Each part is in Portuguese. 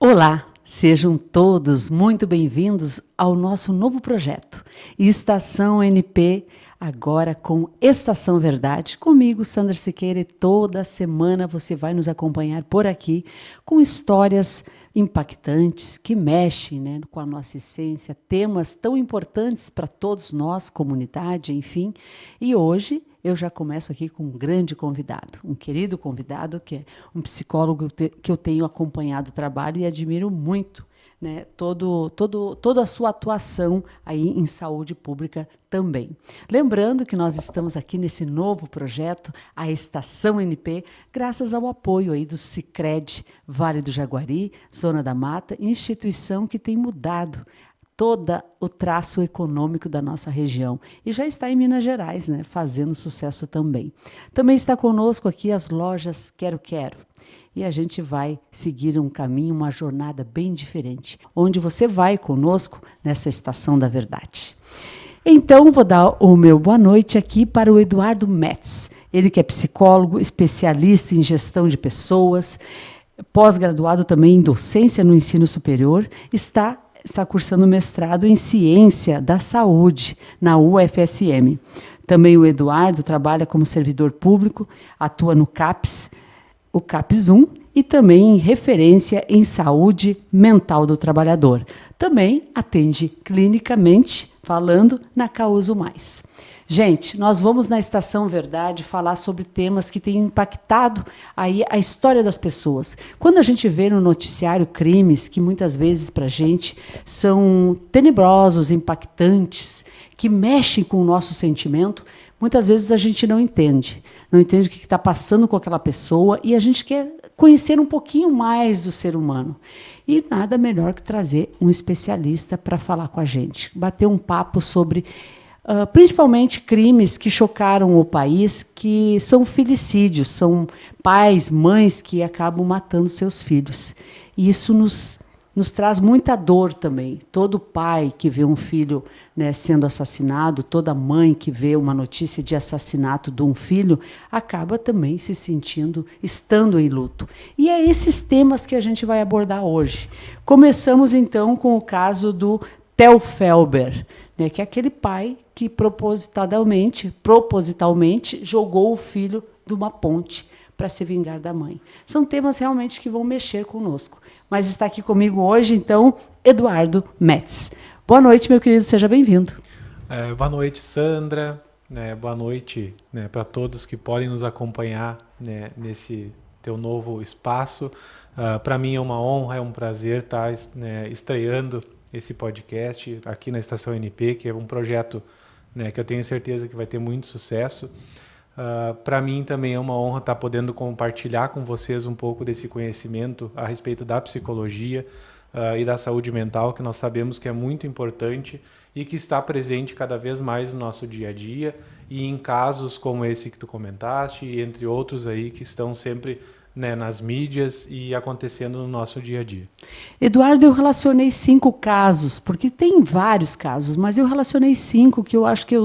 Olá, sejam todos muito bem-vindos ao nosso novo projeto, Estação NP, agora com Estação Verdade. Comigo, Sandra Siqueira, e toda semana você vai nos acompanhar por aqui com histórias impactantes que mexem, com a nossa essência, temas tão importantes para todos nós, comunidade, enfim. E hoje eu já começo aqui com um grande convidado, um querido convidado, que é um psicólogo que eu tenho acompanhado o trabalho e admiro muito, toda a sua atuação aí em saúde pública também. Lembrando que nós estamos aqui nesse novo projeto, a Estação NP, graças ao apoio aí do Sicredi Vale do Jaguari, Zona da Mata, instituição que tem mudado todo o traço econômico da nossa região. E já está em Minas Gerais, fazendo sucesso também. Também está conosco aqui as lojas Quero Quero. E a gente vai seguir um caminho, uma jornada bem diferente, onde você vai conosco nessa Estação da Verdade. Então, vou dar o meu boa noite aqui para o Eduardo Metz. Ele que é psicólogo, especialista em gestão de pessoas, pós-graduado também em docência no ensino superior, está cursando mestrado em Ciência da Saúde na UFSM. Também o Eduardo trabalha como servidor público, atua no CAPS, o CAPS 1, e também em referência em saúde mental do trabalhador. Também atende clinicamente, falando na Causo Mais. Gente, nós vamos na Estação Verdade falar sobre temas que têm impactado aí a história das pessoas. Quando a gente vê no noticiário crimes que muitas vezes para a gente são tenebrosos, impactantes, que mexem com o nosso sentimento, muitas vezes a gente não entende o que está passando com aquela pessoa e a gente quer conhecer um pouquinho mais do ser humano. E nada melhor que trazer um especialista para falar com a gente, bater um papo sobre principalmente crimes que chocaram o país, que são filicídios, são pais, mães que acabam matando seus filhos. E isso nos traz muita dor também. Todo pai que vê um filho sendo assassinado, toda mãe que vê uma notícia de assassinato de um filho, acaba também se sentindo, estando em luto. E é esses temas que a gente vai abordar hoje. Começamos, então, com o caso do Theo Felber, que é aquele pai que propositalmente jogou o filho de uma ponte para se vingar da mãe. São temas realmente que vão mexer conosco. Mas está aqui comigo hoje, então, Eduardo Metz. Boa noite, meu querido, seja bem-vindo. Boa noite, Sandra. Boa noite para todos que podem nos acompanhar nesse teu novo espaço. Para mim é uma honra, é um prazer estar estreando esse podcast aqui na Estação NP, que é um projeto que eu tenho certeza que vai ter muito sucesso. Para mim também é uma honra estar podendo compartilhar com vocês um pouco desse conhecimento a respeito da psicologia e da saúde mental, que nós sabemos que é muito importante e que está presente cada vez mais no nosso dia a dia e em casos como esse que tu comentaste, e entre outros aí que estão sempre nas mídias e acontecendo no nosso dia a dia. Eduardo, eu relacionei 5 casos, porque tem vários casos, mas eu relacionei 5 que eu acho que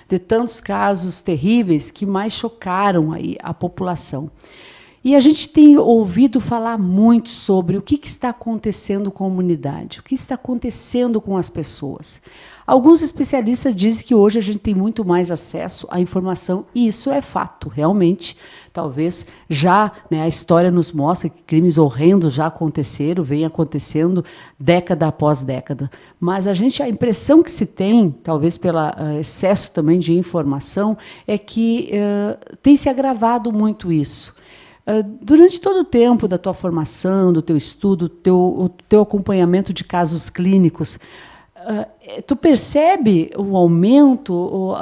de tantos casos terríveis que mais chocaram aí a população. E a gente tem ouvido falar muito sobre o que está acontecendo com a comunidade, o que está acontecendo com as pessoas. Alguns especialistas dizem que hoje a gente tem muito mais acesso à informação, e isso é fato, realmente. Talvez já a história nos mostra que crimes horrendos já aconteceram, vem acontecendo década após década. Mas a impressão que se tem, talvez pelo excesso também de informação, é que tem se agravado muito isso. Durante todo o tempo da tua formação, do teu estudo, o teu acompanhamento de casos clínicos, tu percebe o aumento,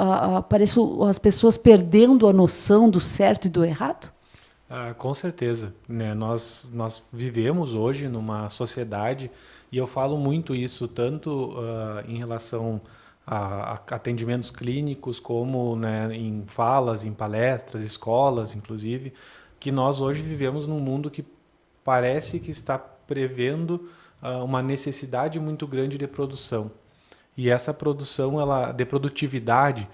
parece as pessoas perdendo a noção do certo e do errado? Com certeza. Nós vivemos hoje numa sociedade, e eu falo muito isso, tanto em relação a atendimentos clínicos, como em falas, em palestras, escolas, inclusive, que nós hoje vivemos num mundo que parece que está prevendo uma necessidade muito grande de produção. E essa produção de produtividade,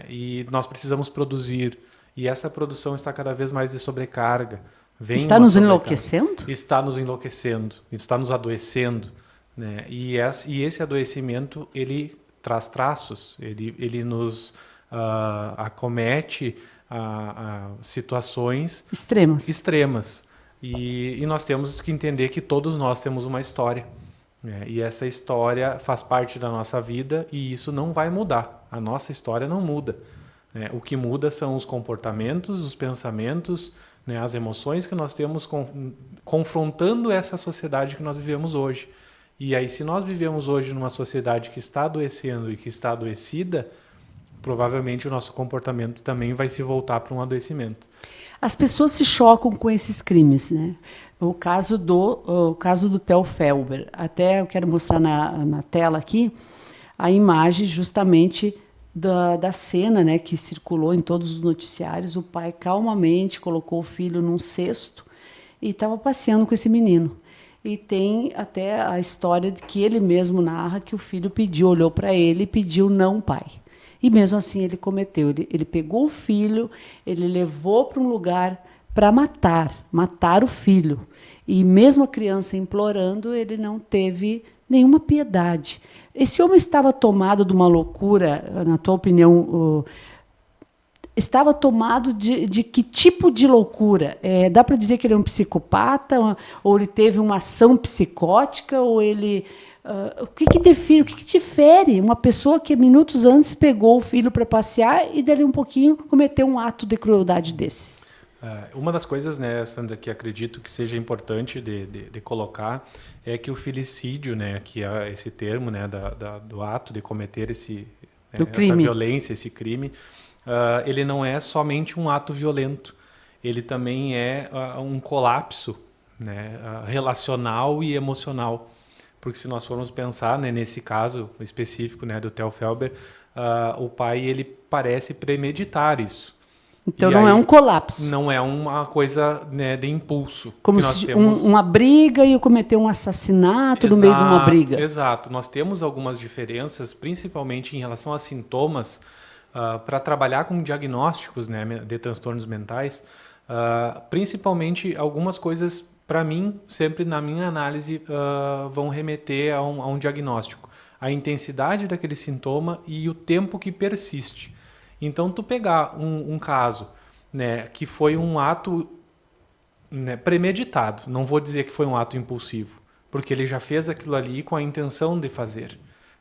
e nós precisamos produzir, e essa produção está cada vez mais de sobrecarga. Vem Está uma nos sobrecarga. enlouquecendo? Está nos enlouquecendo, está nos adoecendo, né? E esse adoecimento, ele traz traços, ele nos acomete a situações extremas. E nós temos que entender que todos nós temos uma história, né? E essa história faz parte da nossa vida e isso não vai mudar. A nossa história não muda, né? O que muda são os comportamentos, os pensamentos, né? As emoções que nós temos confrontando essa sociedade que nós vivemos hoje. E aí, se nós vivemos hoje numa sociedade que está adoecendo e que está adoecida, provavelmente o nosso comportamento também vai se voltar para um adoecimento. As pessoas se chocam com esses crimes, né? O caso do Theo Felber. Até eu quero mostrar na tela aqui a imagem justamente da cena, né, que circulou em todos os noticiários. O pai calmamente colocou o filho num cesto e estava passeando com esse menino. E tem até a história de que ele mesmo narra que o filho olhou para ele e pediu não, pai. E mesmo assim ele cometeu. Ele pegou o filho, ele levou para um lugar para matar o filho. E mesmo a criança implorando, ele não teve nenhuma piedade. Esse homem estava tomado de uma loucura, na tua opinião, estava tomado de que tipo de loucura? Dá para dizer que ele é um psicopata, ou ele teve uma ação psicótica, ou ele... o que define, o que difere uma pessoa que minutos antes pegou o filho para passear e dali um pouquinho cometeu um ato de crueldade desses? Uma das coisas, né, Sandra, que acredito que seja importante de colocar é que o filicídio, né, que é esse termo, né, do ato de cometer essa violência, esse crime, ele não é somente um ato violento, ele também é um colapso, né, relacional e emocional. Porque se nós formos pensar, né, nesse caso específico, né, do Theo Felber, o pai ele parece premeditar isso. Então não é um colapso. Não é uma coisa, né, de impulso. Como que nós se temos... uma briga e eu cometer um assassinato no meio de uma briga. Exato. Nós temos algumas diferenças, principalmente em relação a sintomas, para trabalhar com diagnósticos, né, de transtornos mentais. Principalmente algumas coisas, para mim, sempre na minha análise, vão remeter a um diagnóstico. A intensidade daquele sintoma e o tempo que persiste. Então, tu pegar um caso, né, que foi um ato, né, premeditado, não vou dizer que foi um ato impulsivo, porque ele já fez aquilo ali com a intenção de fazer.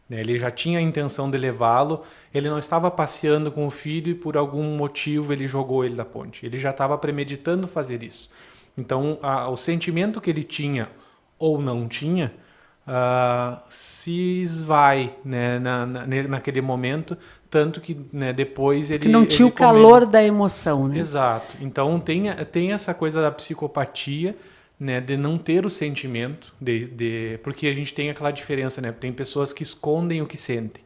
Né, ele já tinha a intenção de levá-lo, ele não estava passeando com o filho e por algum motivo ele jogou ele da ponte. Ele já estava premeditando fazer isso. Então, o sentimento que ele tinha ou não tinha se esvai, né, naquele momento, tanto que, né, depois ele... Que não tinha o calor da emoção, né? Exato. Então tem essa coisa da psicopatia, né, de não ter o sentimento, porque a gente tem aquela diferença, né? Tem pessoas que escondem o que sentem,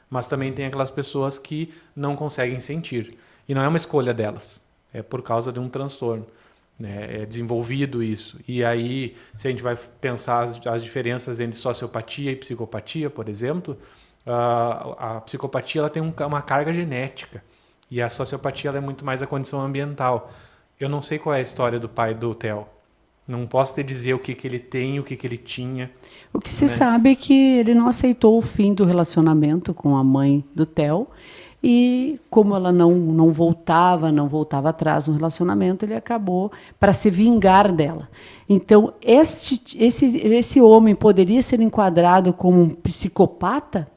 mas também tem aquelas pessoas que não conseguem sentir. E não é uma escolha delas, é por causa de um transtorno. É desenvolvido isso. E aí, se a gente vai pensar as diferenças entre sociopatia e psicopatia, por exemplo, a psicopatia ela tem uma carga genética e a sociopatia ela é muito mais a condição ambiental. Eu não sei qual é a história do pai do Theo. Não posso te dizer o que ele tem, o que ele tinha. O que se sabe é que ele não aceitou o fim do relacionamento com a mãe do Theo. E como ela não voltava atrás no relacionamento, ele acabou para se vingar dela. Então, esse homem poderia ser enquadrado como um psicopata?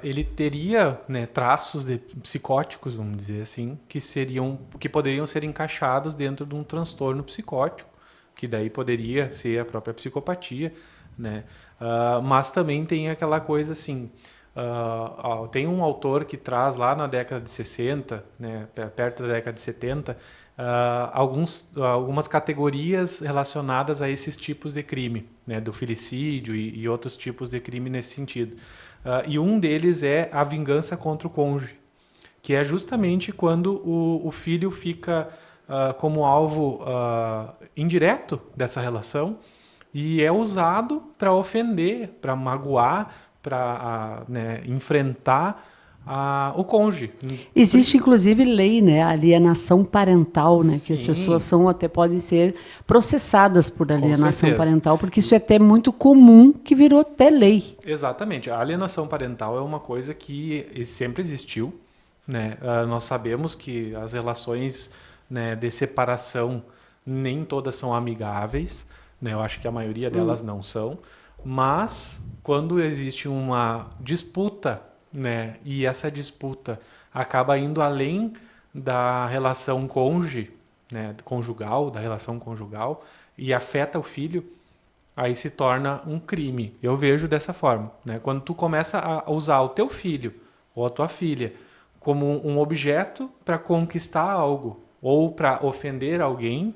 Ele teria, né, traços psicóticos, vamos dizer assim, que poderiam ser encaixados dentro de um transtorno psicótico, que daí poderia ser a própria psicopatia, né? Mas também tem aquela coisa assim... tem um autor que traz lá na década de 60, né, perto da década de 70, algumas categorias relacionadas a esses tipos de crime, né, do filicídio e outros tipos de crime nesse sentido. E um deles é a vingança contra o cônjuge, que é justamente quando o filho fica como alvo indireto dessa relação e é usado para ofender, para magoar, para, né, enfrentar o cônjuge. Existe, inclusive, lei, né? A alienação parental, né? Que as Sim. pessoas até podem ser processadas por alienação certeza. parental, porque isso é até muito comum, que virou até lei. Exatamente. A alienação parental é uma coisa que sempre existiu, né? Nós sabemos que as relações, né, de separação nem todas são amigáveis, né? Eu acho que a maioria delas não são, mas quando existe uma disputa, né, e essa disputa acaba indo além da relação cônjuge, né, conjugal, da relação conjugal, e afeta o filho, aí se torna um crime. Eu vejo dessa forma, né? Quando tu começa a usar o teu filho ou a tua filha como um objeto para conquistar algo ou para ofender alguém,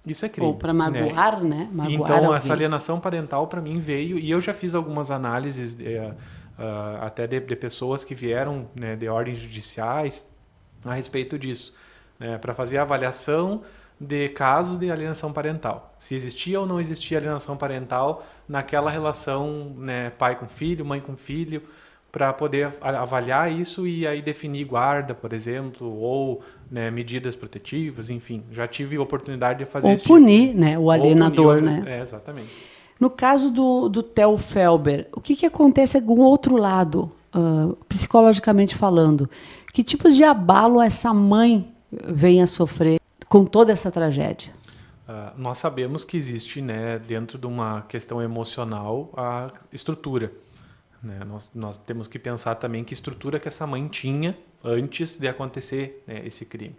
isso é Ou crime, para né? magoar, né? Magoar Então essa alguém. alienação parental para mim veio, e eu já fiz algumas análises até de pessoas que vieram, né, de ordens judiciais a respeito disso, né, para fazer a avaliação de casos de alienação parental. Se existia ou não existia alienação parental naquela relação, né, pai com filho, mãe com filho, para poder avaliar isso e aí definir guarda, por exemplo, ou, né, medidas protetivas, enfim. Já tive oportunidade de fazer Ou esse tipo. punir, né? O Ou punir, alienador, né? exatamente. No caso do Theo Felber, o que acontece com o outro lado, psicologicamente falando? Que tipos de abalo essa mãe vem a sofrer com toda essa tragédia? Nós sabemos que existe, né, dentro de uma questão emocional, a estrutura. Né? Nós temos que pensar também que estrutura que essa mãe tinha antes de acontecer, né, esse crime.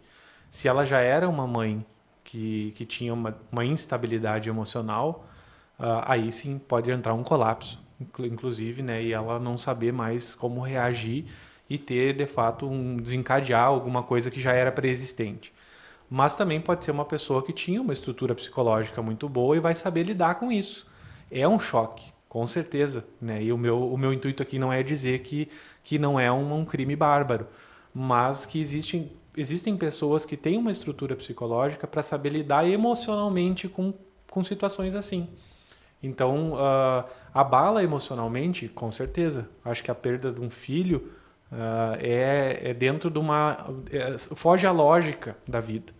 Se ela já era uma mãe que tinha uma instabilidade emocional, aí sim pode entrar um colapso, inclusive, né, e ela não saber mais como reagir e ter, de fato, desencadear alguma coisa que já era pré-existente. Mas também pode ser uma pessoa que tinha uma estrutura psicológica muito boa e vai saber lidar com isso. É um choque, com certeza, né? E o meu intuito aqui não é dizer que não é um crime bárbaro, mas que existem pessoas que têm uma estrutura psicológica para saber lidar emocionalmente com situações assim. Então, abala emocionalmente, com certeza. Acho que a perda de um filho é dentro de foge à lógica da vida,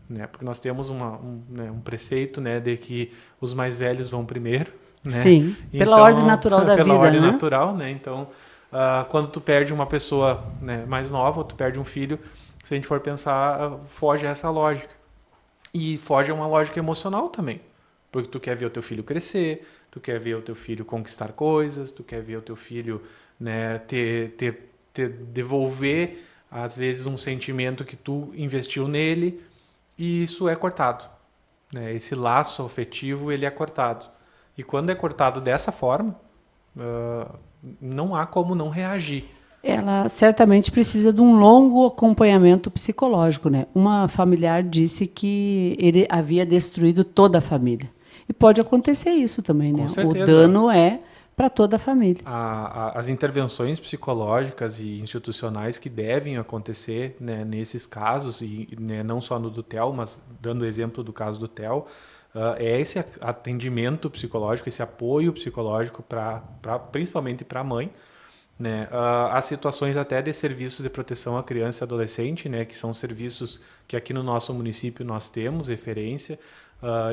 né? Porque nós temos né, um preceito, né, de que os mais velhos vão primeiro, né? Sim, pela ordem Então, natural da pela vida, ordem né? natural, né? Então, quando tu perde uma pessoa, né, mais nova, ou tu perde um filho, se a gente for pensar, foge a essa lógica. E foge a uma lógica emocional também. Porque tu quer ver o teu filho crescer, tu quer ver o teu filho conquistar coisas, tu quer ver o teu filho, né, devolver, às vezes, um sentimento que tu investiu nele, e isso é cortado. Né? Esse laço afetivo, ele é cortado. E quando é cortado dessa forma, não há como não reagir. Ela certamente precisa de um longo acompanhamento psicológico, né? Uma familiar disse que ele havia destruído toda a família. E pode acontecer isso também, né? Com O certeza. dano é para toda a família. As intervenções psicológicas e institucionais que devem acontecer, né, nesses casos, e, né, não só no do Theo, mas dando o exemplo do caso do Theo, é esse atendimento psicológico, esse apoio psicológico principalmente para a mãe, né? As situações até de serviços de proteção à criança e adolescente, né, que são serviços que aqui no nosso município nós temos referência,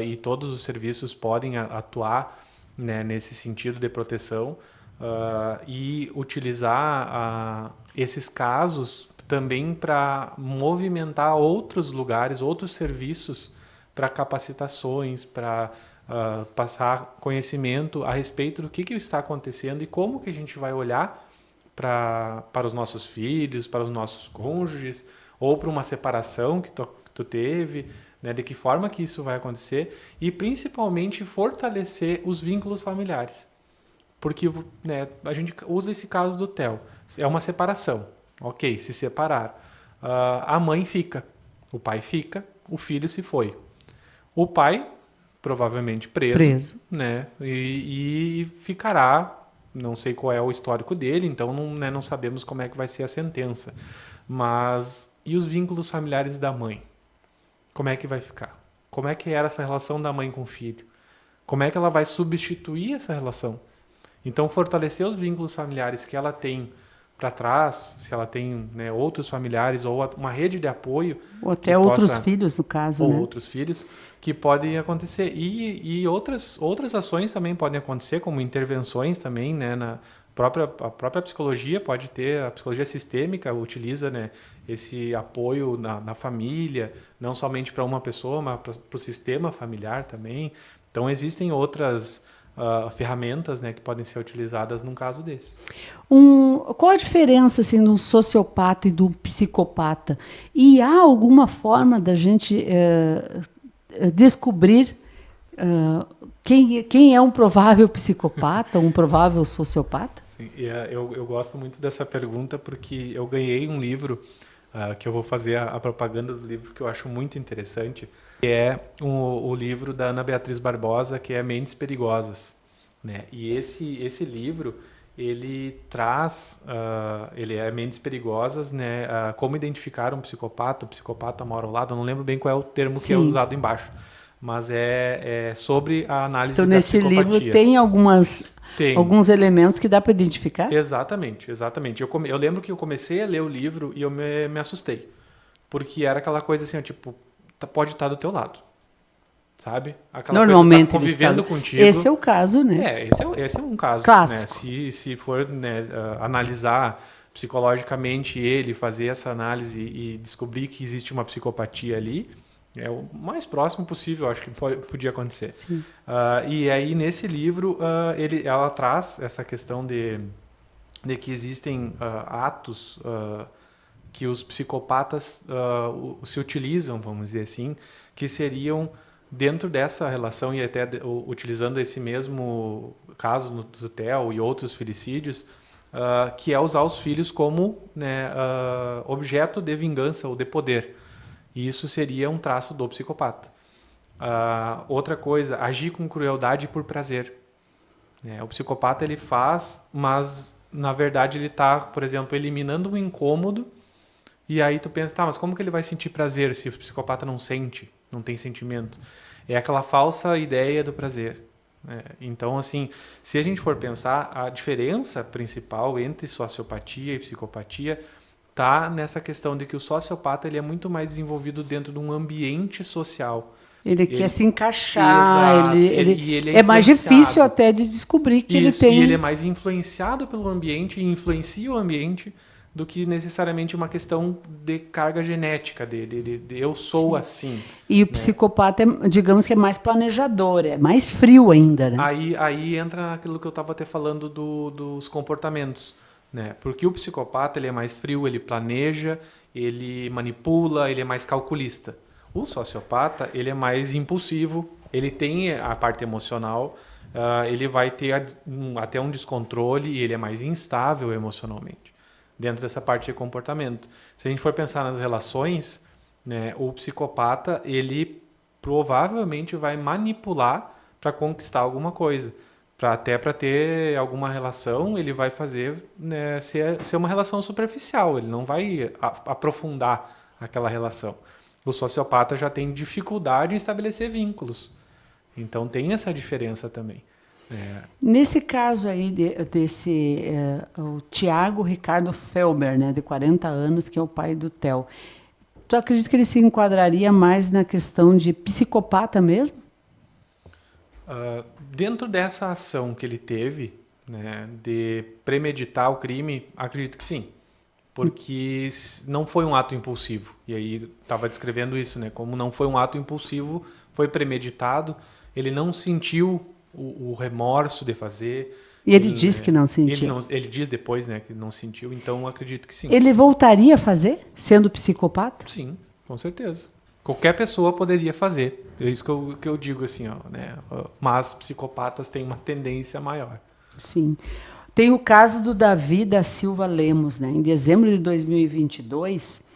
e todos os serviços podem atuar, né, nesse sentido de proteção, e utilizar esses casos também para movimentar outros lugares, outros serviços para capacitações, para passar conhecimento a respeito do que está acontecendo e como que a gente vai olhar para os nossos filhos, para os nossos cônjuges, ou para uma separação que tu teve, né, de que forma que isso vai acontecer, e principalmente fortalecer os vínculos familiares. Porque, né, a gente usa esse caso do Theo. É uma separação. Ok, se separaram. A mãe fica, o pai fica, o filho se foi. O pai, provavelmente preso. Né, e ficará. Não sei qual é o histórico dele, então não sabemos como é que vai ser a sentença. Mas e os vínculos familiares da mãe? Como é que vai ficar? Como é que era essa relação da mãe com o filho? Como é que ela vai substituir essa relação? Então, fortalecer os vínculos familiares que ela tem para trás, se ela tem, né, outros familiares ou uma rede de apoio. Ou até outros filhos, no caso, ou né? outros filhos, que podem acontecer. E outras ações também podem acontecer, como intervenções também, né, a própria psicologia pode ter, a psicologia sistêmica utiliza, né, esse apoio na família, não somente para uma pessoa, mas para o sistema familiar também. Então, existem outras ferramentas, né, que podem ser utilizadas num caso desse. Qual a diferença assim, de um sociopata e de um psicopata? E há alguma forma da gente descobrir quem é um provável psicopata, um provável sociopata? Sim, eu gosto muito dessa pergunta porque eu ganhei um livro que eu vou fazer a propaganda do livro, que eu acho muito interessante, que é o livro da Ana Beatriz Barbosa, que é Mentes Perigosas, né? E esse livro, ele traz, ele é Mentes Perigosas, né? Como identificar um psicopata, o psicopata mora ao lado, eu não lembro bem qual é o termo que é Sim. usado embaixo, mas é sobre a análise Então, da nesse psicopatia. livro tem alguns elementos que dá para identificar? Exatamente. Eu lembro que eu comecei a ler o livro e eu me assustei. Porque era aquela coisa assim, tipo, pode estar do teu lado. Sabe? Aquela Normalmente coisa, tá convivendo contigo. Esse é o caso, né? Esse é um caso. Clássico. Né? Se for, né, analisar psicologicamente ele, fazer essa análise e descobrir que existe uma psicopatia ali, é o mais próximo possível, acho que podia acontecer. E aí, nesse livro, ela traz essa questão de que existem atos que os psicopatas se utilizam, vamos dizer assim, que seriam dentro dessa relação, e até utilizando esse mesmo caso do Theo e outros filicídios, que é usar os filhos como, né, objeto de vingança ou de poder. E isso seria um traço do psicopata. Outra coisa, agir com crueldade por prazer. O psicopata ele faz, mas na verdade ele está, por exemplo, eliminando um incômodo, e aí tu pensa, tá, mas como que ele vai sentir prazer se o psicopata não sente, não tem sentimento? É aquela falsa ideia do prazer. Então, assim, se a gente for pensar, a diferença principal entre sociopatia e psicopatia tá nessa questão de que o sociopata ele é muito mais desenvolvido dentro de um ambiente social. Ele quer se encaixar, Exato. ele é é mais difícil até de descobrir que Isso, ele tem... E ele é mais influenciado pelo ambiente e influencia o ambiente do que necessariamente uma questão de carga genética, de eu sou Sim. assim. E o psicopata, digamos que é mais planejador, é mais frio ainda, né? Aí entra aquilo que eu estava até falando dos comportamentos. Né? Porque o psicopata ele é mais frio, ele planeja, ele manipula, ele é mais calculista. O sociopata ele é mais impulsivo, ele tem a parte emocional, ele vai ter até um descontrole e ele é mais instável emocionalmente, dentro dessa parte de comportamento. Se a gente for pensar nas relações, né, o psicopata ele provavelmente vai manipular para conquistar alguma coisa. Até para ter alguma relação, ele vai fazer, né, ser uma relação superficial, ele não vai aprofundar aquela relação. O sociopata já tem dificuldade em estabelecer vínculos. Então tem essa diferença também. Nesse caso aí o Tiago Ricardo Felber, né, de 40 anos, que é o pai do Theo, tu acredita que ele se enquadraria mais na questão de psicopata mesmo? Dentro dessa ação que ele teve, né, de premeditar o crime, acredito que sim. Porque não foi um ato impulsivo. E aí estava descrevendo isso, né? Como não foi um ato impulsivo, foi premeditado, ele não sentiu o remorso de fazer. E ele diz que não sentiu. Ele diz depois, né, que não sentiu, então acredito que sim. Ele voltaria a fazer, sendo psicopata? Sim, com certeza. Qualquer pessoa poderia fazer. É isso que eu digo assim, ó, né? Mas psicopatas têm uma tendência maior. Sim. Tem o caso do Davi da Silva Lemos, né? Em dezembro de 2022,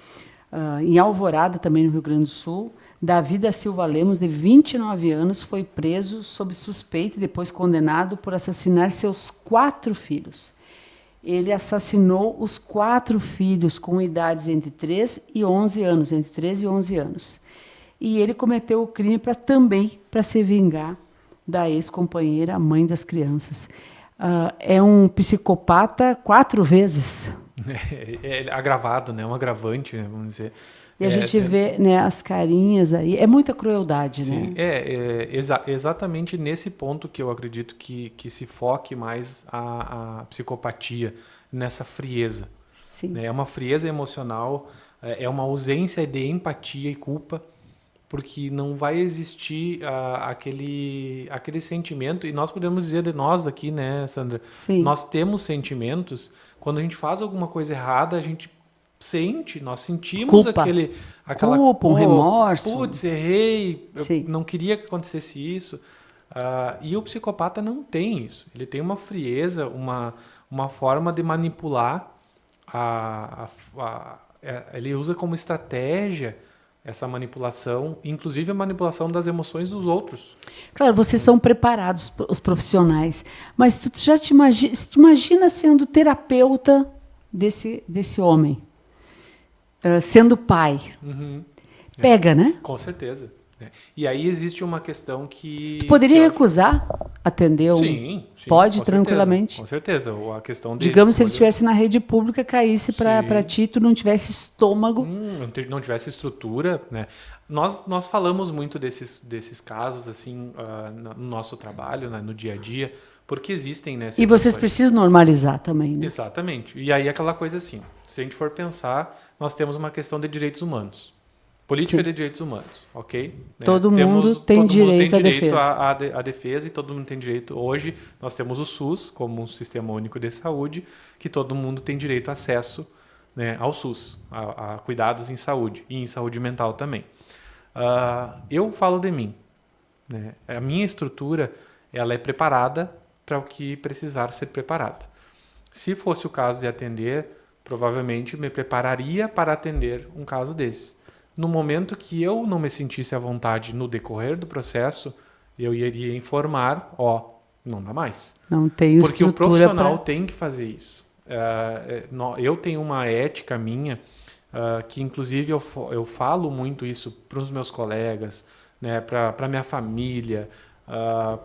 em Alvorada, também no Rio Grande do Sul, Davi da Silva Lemos, de 29 anos, foi preso sob suspeita e depois condenado por assassinar seus 4 filhos. Ele assassinou os 4 filhos com idades entre 3 e 11 anos, entre 13 e 11 anos. E ele cometeu o crime para se vingar da ex-companheira, a mãe das crianças. É um psicopata 4 vezes. É agravado, né? Um agravante, né? Vamos dizer. E a gente vê, né, as carinhas aí. É muita crueldade, Sim, né? exatamente nesse ponto que eu acredito que se foque mais a psicopatia, nessa frieza. Sim. Né? É uma frieza emocional, é uma ausência de empatia e culpa, porque não vai existir aquele sentimento, e nós podemos dizer de nós aqui, né, Sandra? Sim. Nós temos sentimentos, quando a gente faz alguma coisa errada, a gente sente, nós sentimos Culpa. aquela, Culpa, um pô, remorso. putz, errei, eu Sim. não queria que acontecesse isso. E o psicopata não tem isso. Ele tem uma frieza, uma forma de manipular ele usa como estratégia essa manipulação, inclusive a manipulação das emoções dos outros. Claro, vocês são preparados, os profissionais, mas tu já te imagina sendo terapeuta desse homem, sendo pai. Uhum. Pega, né? Com certeza. Né? E aí existe uma questão Tu poderia que recusar atender um. sim, Pode, com tranquilamente. certeza. Com certeza. A questão de Digamos se ele escolha, estivesse na rede pública, caísse para sim. ti, tu não tivesse estômago. Não tivesse estrutura, né? Nós falamos muito desses casos assim no nosso trabalho, né? No dia a dia, porque existem, né, E vocês situações. precisam normalizar também, né? Exatamente. E aí aquela coisa assim, se a gente for pensar, nós temos uma questão de direitos humanos. Política Sim. de direitos humanos, ok? Né? Todo mundo tem direito à defesa. À defesa e todo mundo tem direito. Hoje nós temos o SUS como um sistema único de saúde, que todo mundo tem direito a acesso, né, ao SUS, a cuidados em saúde e em saúde mental também. Eu falo de mim, né? A minha estrutura ela é preparada para o que precisar ser preparada. Se fosse o caso de atender, provavelmente me prepararia para atender um caso desse. No momento que eu não me sentisse à vontade no decorrer do processo, eu iria informar, não dá mais. Não tenho Porque o estrutura profissional para. tem que fazer isso. Eu tenho uma ética minha, que inclusive eu falo muito isso para os meus colegas, né, para minha família,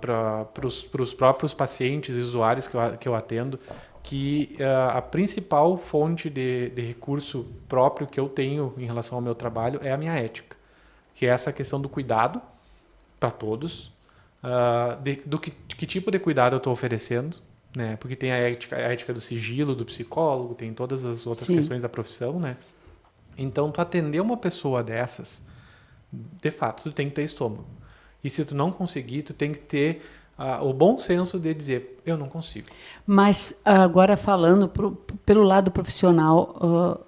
para os próprios pacientes e usuários que eu atendo, que a principal fonte de recurso próprio que eu tenho em relação ao meu trabalho é a minha ética, que é essa questão do cuidado para todos, que tipo de cuidado eu estou oferecendo, né? Porque tem a ética do sigilo do psicólogo, tem todas as outras Sim. questões da profissão, né? Então, tu atender uma pessoa dessas, de fato, tu tem que ter estômago. E se tu não conseguir, tu tem que ter o bom senso de dizer, eu não consigo. Mas agora falando pelo lado profissional,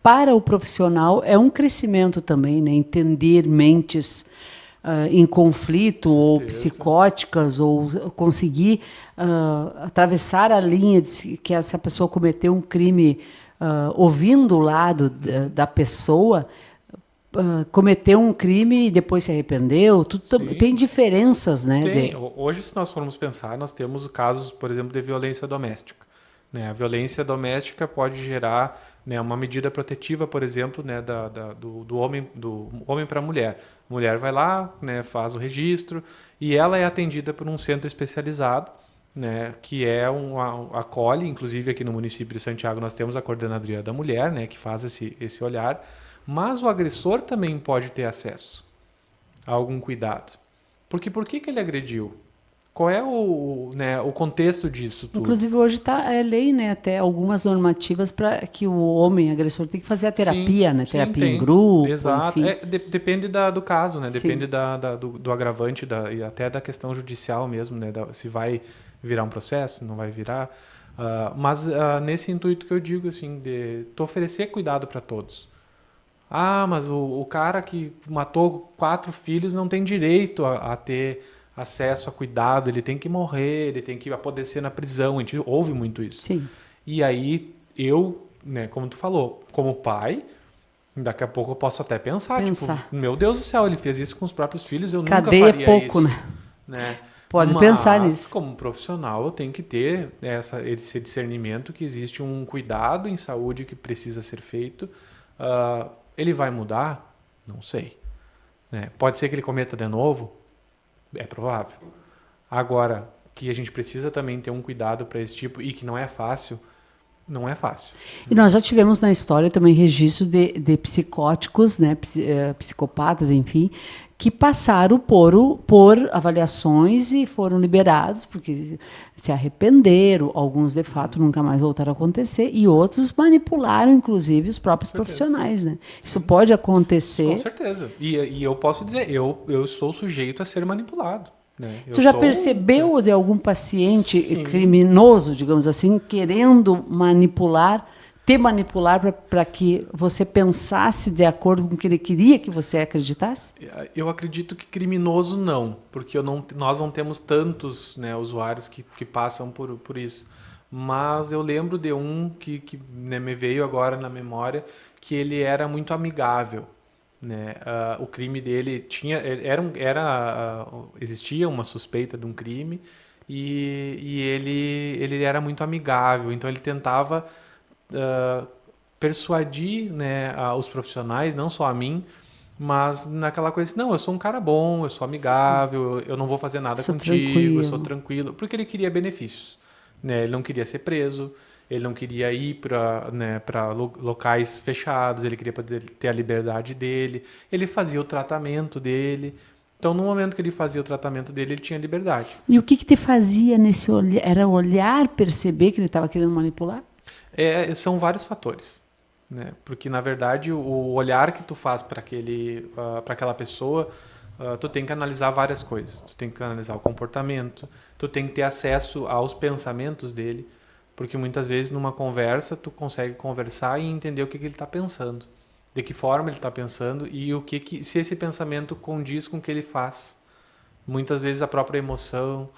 para o profissional é um crescimento também, né? Entender mentes em conflito ou psicóticas ou conseguir atravessar a linha de que essa pessoa cometeu um crime ouvindo o lado da pessoa. Cometeu um crime e depois se arrependeu. Tem diferenças, né? Tem. Hoje, se nós formos pensar, nós temos casos, por exemplo, de violência doméstica. Né? A violência doméstica pode gerar, né, uma medida protetiva, por exemplo, né, do homem para a mulher. A mulher vai lá, né, faz o registro e ela é atendida por um centro especializado, né, que acolhe, inclusive aqui no município de Santiago nós temos a Coordenadoria da Mulher, né, que faz esse olhar, mas o agressor também pode ter acesso a algum cuidado. Porque por que ele agrediu? Qual é o contexto disso tudo? Inclusive, hoje é lei, né? Até algumas normativas para que o homem agressor tem que fazer a terapia, sim, né? Sim, terapia tem. em grupo, Exato. enfim. Depende do caso, né? Sim. Depende do agravante e até da questão judicial mesmo, né? Se vai virar um processo, não vai virar. Mas nesse intuito que eu digo, assim, de tu oferecer cuidado para todos. Mas o cara que matou 4 filhos não tem direito a ter acesso a cuidado, ele tem que morrer, ele tem que apodrecer na prisão. A gente ouve muito isso. Sim. E aí eu, né, como tu falou, como pai, daqui a pouco eu posso até pensar. Tipo, meu Deus do céu, ele fez isso com os próprios filhos, eu nunca faria isso. Pouco, né? Pode pensar nisso. Como profissional, eu tenho que ter esse discernimento que existe um cuidado em saúde que precisa ser feito. Ele vai mudar? Não sei. Né? Pode ser que ele cometa de novo? É provável. Agora, que a gente precisa também ter um cuidado para esse tipo, e que não é fácil, não é fácil. E nós já tivemos na história também registro de psicóticos, né, psicopatas, enfim, que passaram por avaliações e foram liberados porque se arrependeram, alguns de fato nunca mais voltaram a acontecer e outros manipularam, inclusive, os próprios profissionais, né? Isso pode acontecer. Com certeza. E eu posso dizer, eu estou sujeito a ser manipulado. Né? Tu já percebeu de algum paciente Sim. criminoso, digamos assim, querendo te manipular para que você pensasse de acordo com o que ele queria que você acreditasse? Eu acredito que criminoso não, porque nós não temos tantos, né, usuários que passam por isso. Mas eu lembro de um que né, me veio agora na memória, que ele era muito amigável. Né? O crime dele existia uma suspeita de um crime e ele era muito amigável, então ele tentava persuadir, né, os profissionais, não só a mim, mas naquela coisa assim, não, eu sou um cara bom, eu sou amigável, eu não vou fazer nada contigo, eu sou tranquilo, porque ele queria benefícios. Né? Ele não queria ser preso, ele não queria ir para locais fechados, ele queria poder ter a liberdade dele, ele fazia o tratamento dele. Então, no momento que ele fazia o tratamento dele, ele tinha liberdade. E o que te fazia nesse olhar? Era o olhar perceber que ele estava querendo manipular? São vários fatores. Né? Porque, na verdade, o olhar que tu faz para aquela pessoa, tu tem que analisar várias coisas. Tu tem que analisar o comportamento, tu tem que ter acesso aos pensamentos dele, porque muitas vezes numa conversa tu consegue conversar e entender o que ele está pensando, de que forma ele está pensando e se esse pensamento condiz com o que ele faz. Muitas vezes a própria emoção,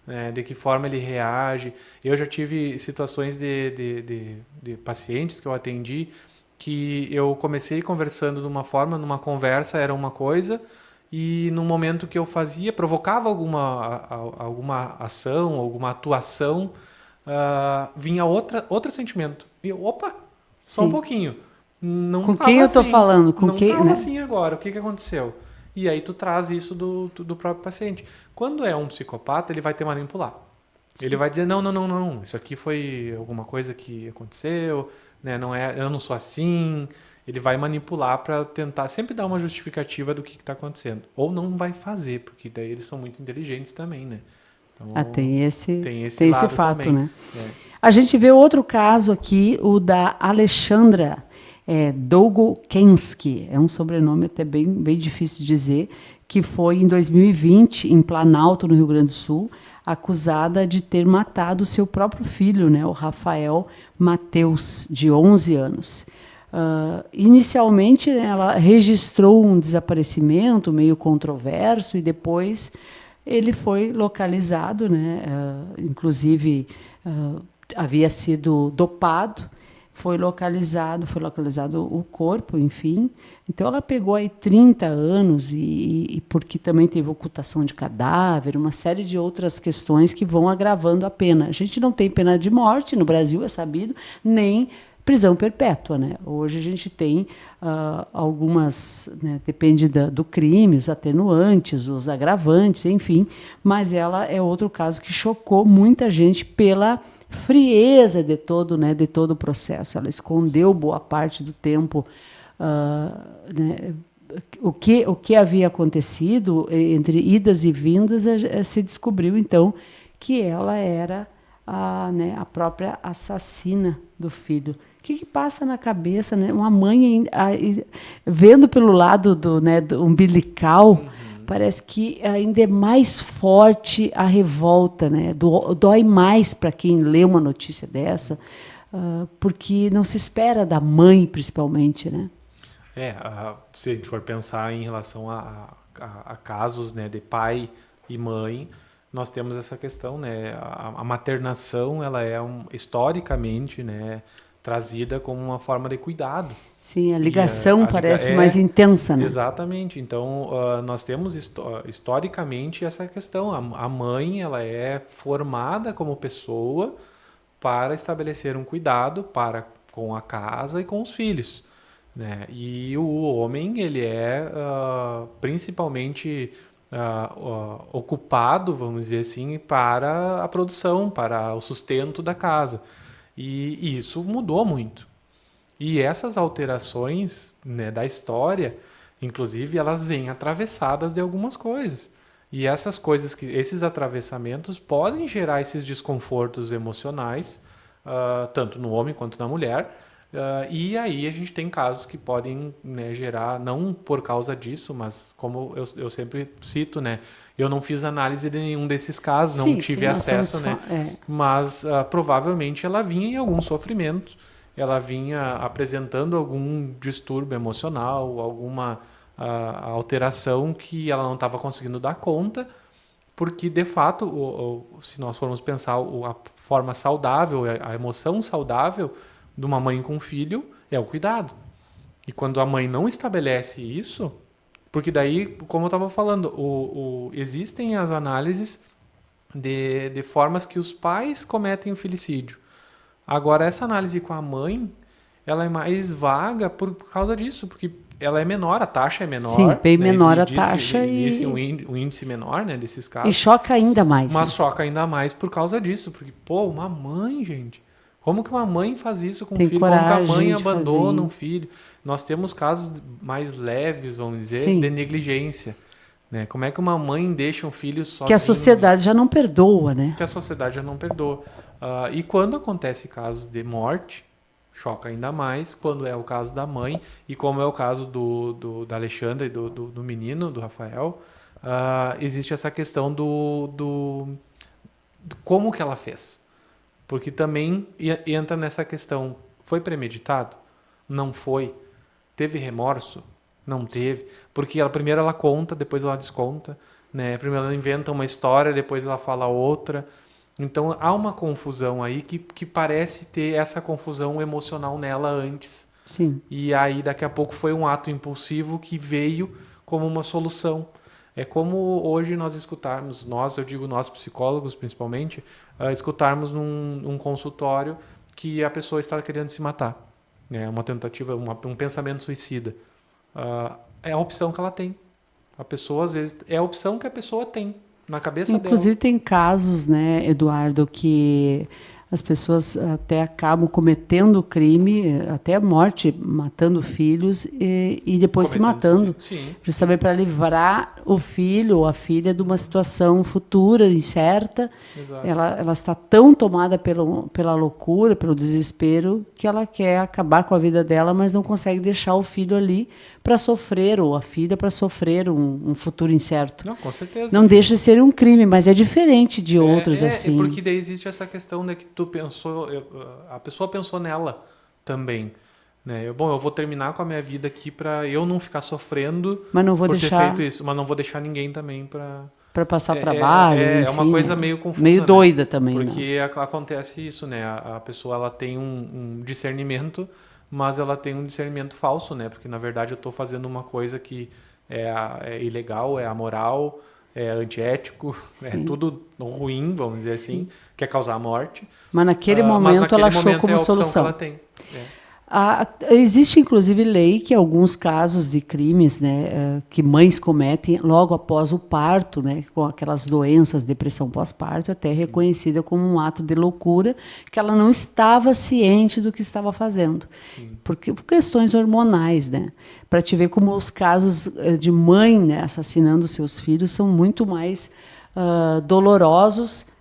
né, de que forma ele reage. Eu já tive situações de pacientes que eu atendi que eu comecei conversando de uma forma, numa conversa era uma coisa e no momento que eu provocava alguma ação, alguma atuação, vinha outro sentimento. E eu, opa, só um pouquinho. Não com quem eu estou assim, falando? Com não quem, estava né? assim agora. O que aconteceu? E aí tu traz isso do próprio paciente. Quando é um psicopata, ele vai te manipular. Sim. Ele vai dizer, não, isso aqui foi alguma coisa que aconteceu, né? Não é, eu não sou assim. Ele vai manipular para tentar sempre dar uma justificativa do que está acontecendo. Ou não vai fazer, porque daí eles são muito inteligentes também, né? Então, tem esse lado fato, também, né? É. A gente vê outro caso aqui, o da Alexandra Dogokensky, é um sobrenome até bem difícil de dizer, que foi em 2020, em Planalto, no Rio Grande do Sul, acusada de ter matado o seu próprio filho, né, o Rafael Mateus, de 11 anos. Inicialmente, ela registrou um desaparecimento meio controverso e depois ele foi localizado, né, inclusive havia sido dopado, foi localizado o corpo, enfim. Então ela pegou aí 30 anos e porque também teve ocultação de cadáver, uma série de outras questões que vão agravando a pena. A gente não tem pena de morte no Brasil, é sabido, nem prisão perpétua, né? Hoje a gente tem algumas, né, depende do crime, os atenuantes, os agravantes, enfim, mas ela é outro caso que chocou muita gente pela frieza de todo o processo. Ela escondeu boa parte do tempo né, o que havia acontecido entre idas e vindas. Se descobriu então que ela era a própria assassina do filho. O que passa na cabeça, né? Uma mãe vendo pelo lado do umbilical, parece que ainda é mais forte a revolta, né? Dói mais para quem lê uma notícia dessa, porque não se espera da mãe, principalmente, né? Se a gente for pensar em relação a casos, né, de pai e mãe, nós temos essa questão, né? A maternação, ela é historicamente, né, trazida como uma forma de cuidado. Sim, a ligação parece mais intensa, né? Exatamente. Então, nós temos historicamente essa questão. A mãe, ela é formada como pessoa para estabelecer um cuidado com a casa e com os filhos. Né? E o homem, ele é principalmente ocupado, vamos dizer assim, para a produção, para o sustento da casa. E isso mudou muito. E essas alterações, né, da história, inclusive, elas vêm atravessadas de algumas coisas. E essas coisas, esses atravessamentos podem gerar esses desconfortos emocionais, tanto no homem quanto na mulher. E aí a gente tem casos que podem, né, gerar, não por causa disso, mas como eu sempre cito, né, eu não fiz análise de nenhum desses casos, não Sim, tive nós acesso, estamos né, mas provavelmente ela vinha em algum sofrimento, ela vinha apresentando algum distúrbio emocional, alguma alteração que ela não estava conseguindo dar conta, porque de fato, se nós formos pensar a forma saudável, a emoção saudável de uma mãe com um filho é o cuidado. E quando a mãe não estabelece isso, porque daí, como eu estava falando, existem as análises de formas que os pais cometem o filicídio. Agora, essa análise com a mãe, ela é mais vaga por causa disso, porque ela é menor, a taxa é sim, menor, bem né? menor a Existe taxa um índice menor, né, desses e casos, choca ainda mais, mas né? choca ainda mais por causa disso, porque, pô, uma mãe, gente, como que uma mãe faz isso com um Tem filho? Como que a mãe coragem de fazer abandona um isso. filho? Nós temos casos mais leves, vamos dizer, de Sim, negligência, né? Como é que uma mãe deixa um filho que a sozinho? sociedade já não perdoa, né? Que a sociedade já não perdoa. E quando acontece caso de morte, choca ainda mais quando é o caso da mãe, e como é o caso da Alexandra e do menino, do Rafael, existe essa questão do como que ela fez. Porque também entra nessa questão, foi premeditado? Não foi. Teve remorso? Não teve. Porque primeiro ela conta, depois ela desconta. Né? Primeiro ela inventa uma história, depois ela fala outra. Então há uma confusão aí que parece ter essa confusão emocional nela antes. Sim. E aí daqui a pouco foi um ato impulsivo que veio como uma solução. É como hoje nós escutarmos, eu digo nós psicólogos principalmente, escutarmos num consultório que a pessoa está querendo se matar. É uma tentativa, um pensamento suicida. É a opção que ela tem. A pessoa, às vezes, é a opção que a pessoa tem na cabeça dela. Inclusive tem casos, né, Eduardo, que as pessoas até acabam cometendo crime, até a morte, matando filhos e depois se Cometendo matando, suicídio. Sim, justamente para livrar o filho ou a filha de uma situação futura, incerta. exato. Ela está tão tomada pela loucura, pelo desespero, que ela quer acabar com a vida dela, mas não consegue deixar o filho ali para sofrer, ou a filha para sofrer um futuro incerto. Não, com certeza. Não deixa de ser um crime, mas é diferente de outros, assim. Porque daí existe essa questão, né, que tu pensou, a pessoa pensou nela também. Né? Eu vou terminar com a minha vida aqui para eu não ficar sofrendo Mas não vou por ter deixar feito isso, mas não vou deixar ninguém também para para passar trabalho, enfim. é uma coisa né? meio confusa, Meio né? doida também, né? Porque acontece isso, né? A pessoa ela tem um discernimento, mas ela tem um discernimento falso, né? Porque na verdade eu estou fazendo uma coisa que é ilegal, é amoral, é antiético, é Sim. tudo ruim, vamos dizer assim, quer causar a morte. Mas naquele Mas momento naquele ela achou momento como é a opção solução. que ela tem. É. Existe, inclusive, lei que alguns casos de crimes, né, que mães cometem logo após o parto, né, com aquelas doenças, depressão pós-parto, até reconhecida como um ato de loucura, que ela não estava ciente do que estava fazendo, por questões hormonais, né, para te ver como os casos de mãe, né, assassinando seus filhos são muito mais dolorosos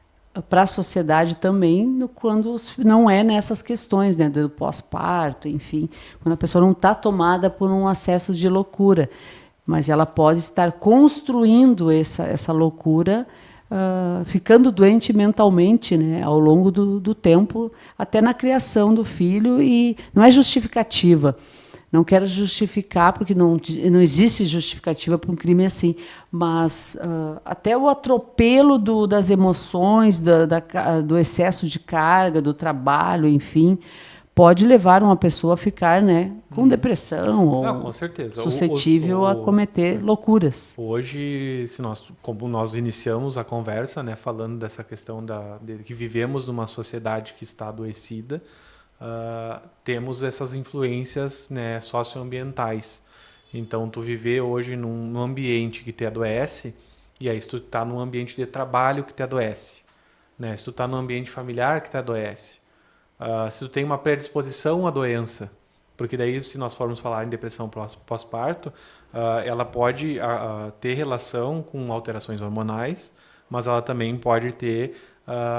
para a sociedade também, quando não é nessas questões, né, do pós-parto, enfim, quando a pessoa não está tomada por um acesso de loucura, mas ela pode estar construindo essa loucura, ficando doente mentalmente, né, ao longo do tempo, até na criação do filho, e não é justificativa. Não quero justificar, porque não existe justificativa para um crime assim, mas até o atropelo das emoções, do excesso de carga, do trabalho, enfim, pode levar uma pessoa a ficar, né, com depressão ou Com certeza. suscetível a cometer loucuras. Hoje, como nós iniciamos a conversa, né, falando dessa questão de que vivemos numa sociedade que está adoecida, temos essas influências, né, socioambientais. Então, tu viver hoje num ambiente que te adoece, e aí se tu está num ambiente de trabalho que te adoece, né, se tu está num ambiente familiar que te adoece, se tu tem uma predisposição à doença, porque daí se nós formos falar em depressão pós-parto, ela pode ter relação com alterações hormonais, mas ela também pode ter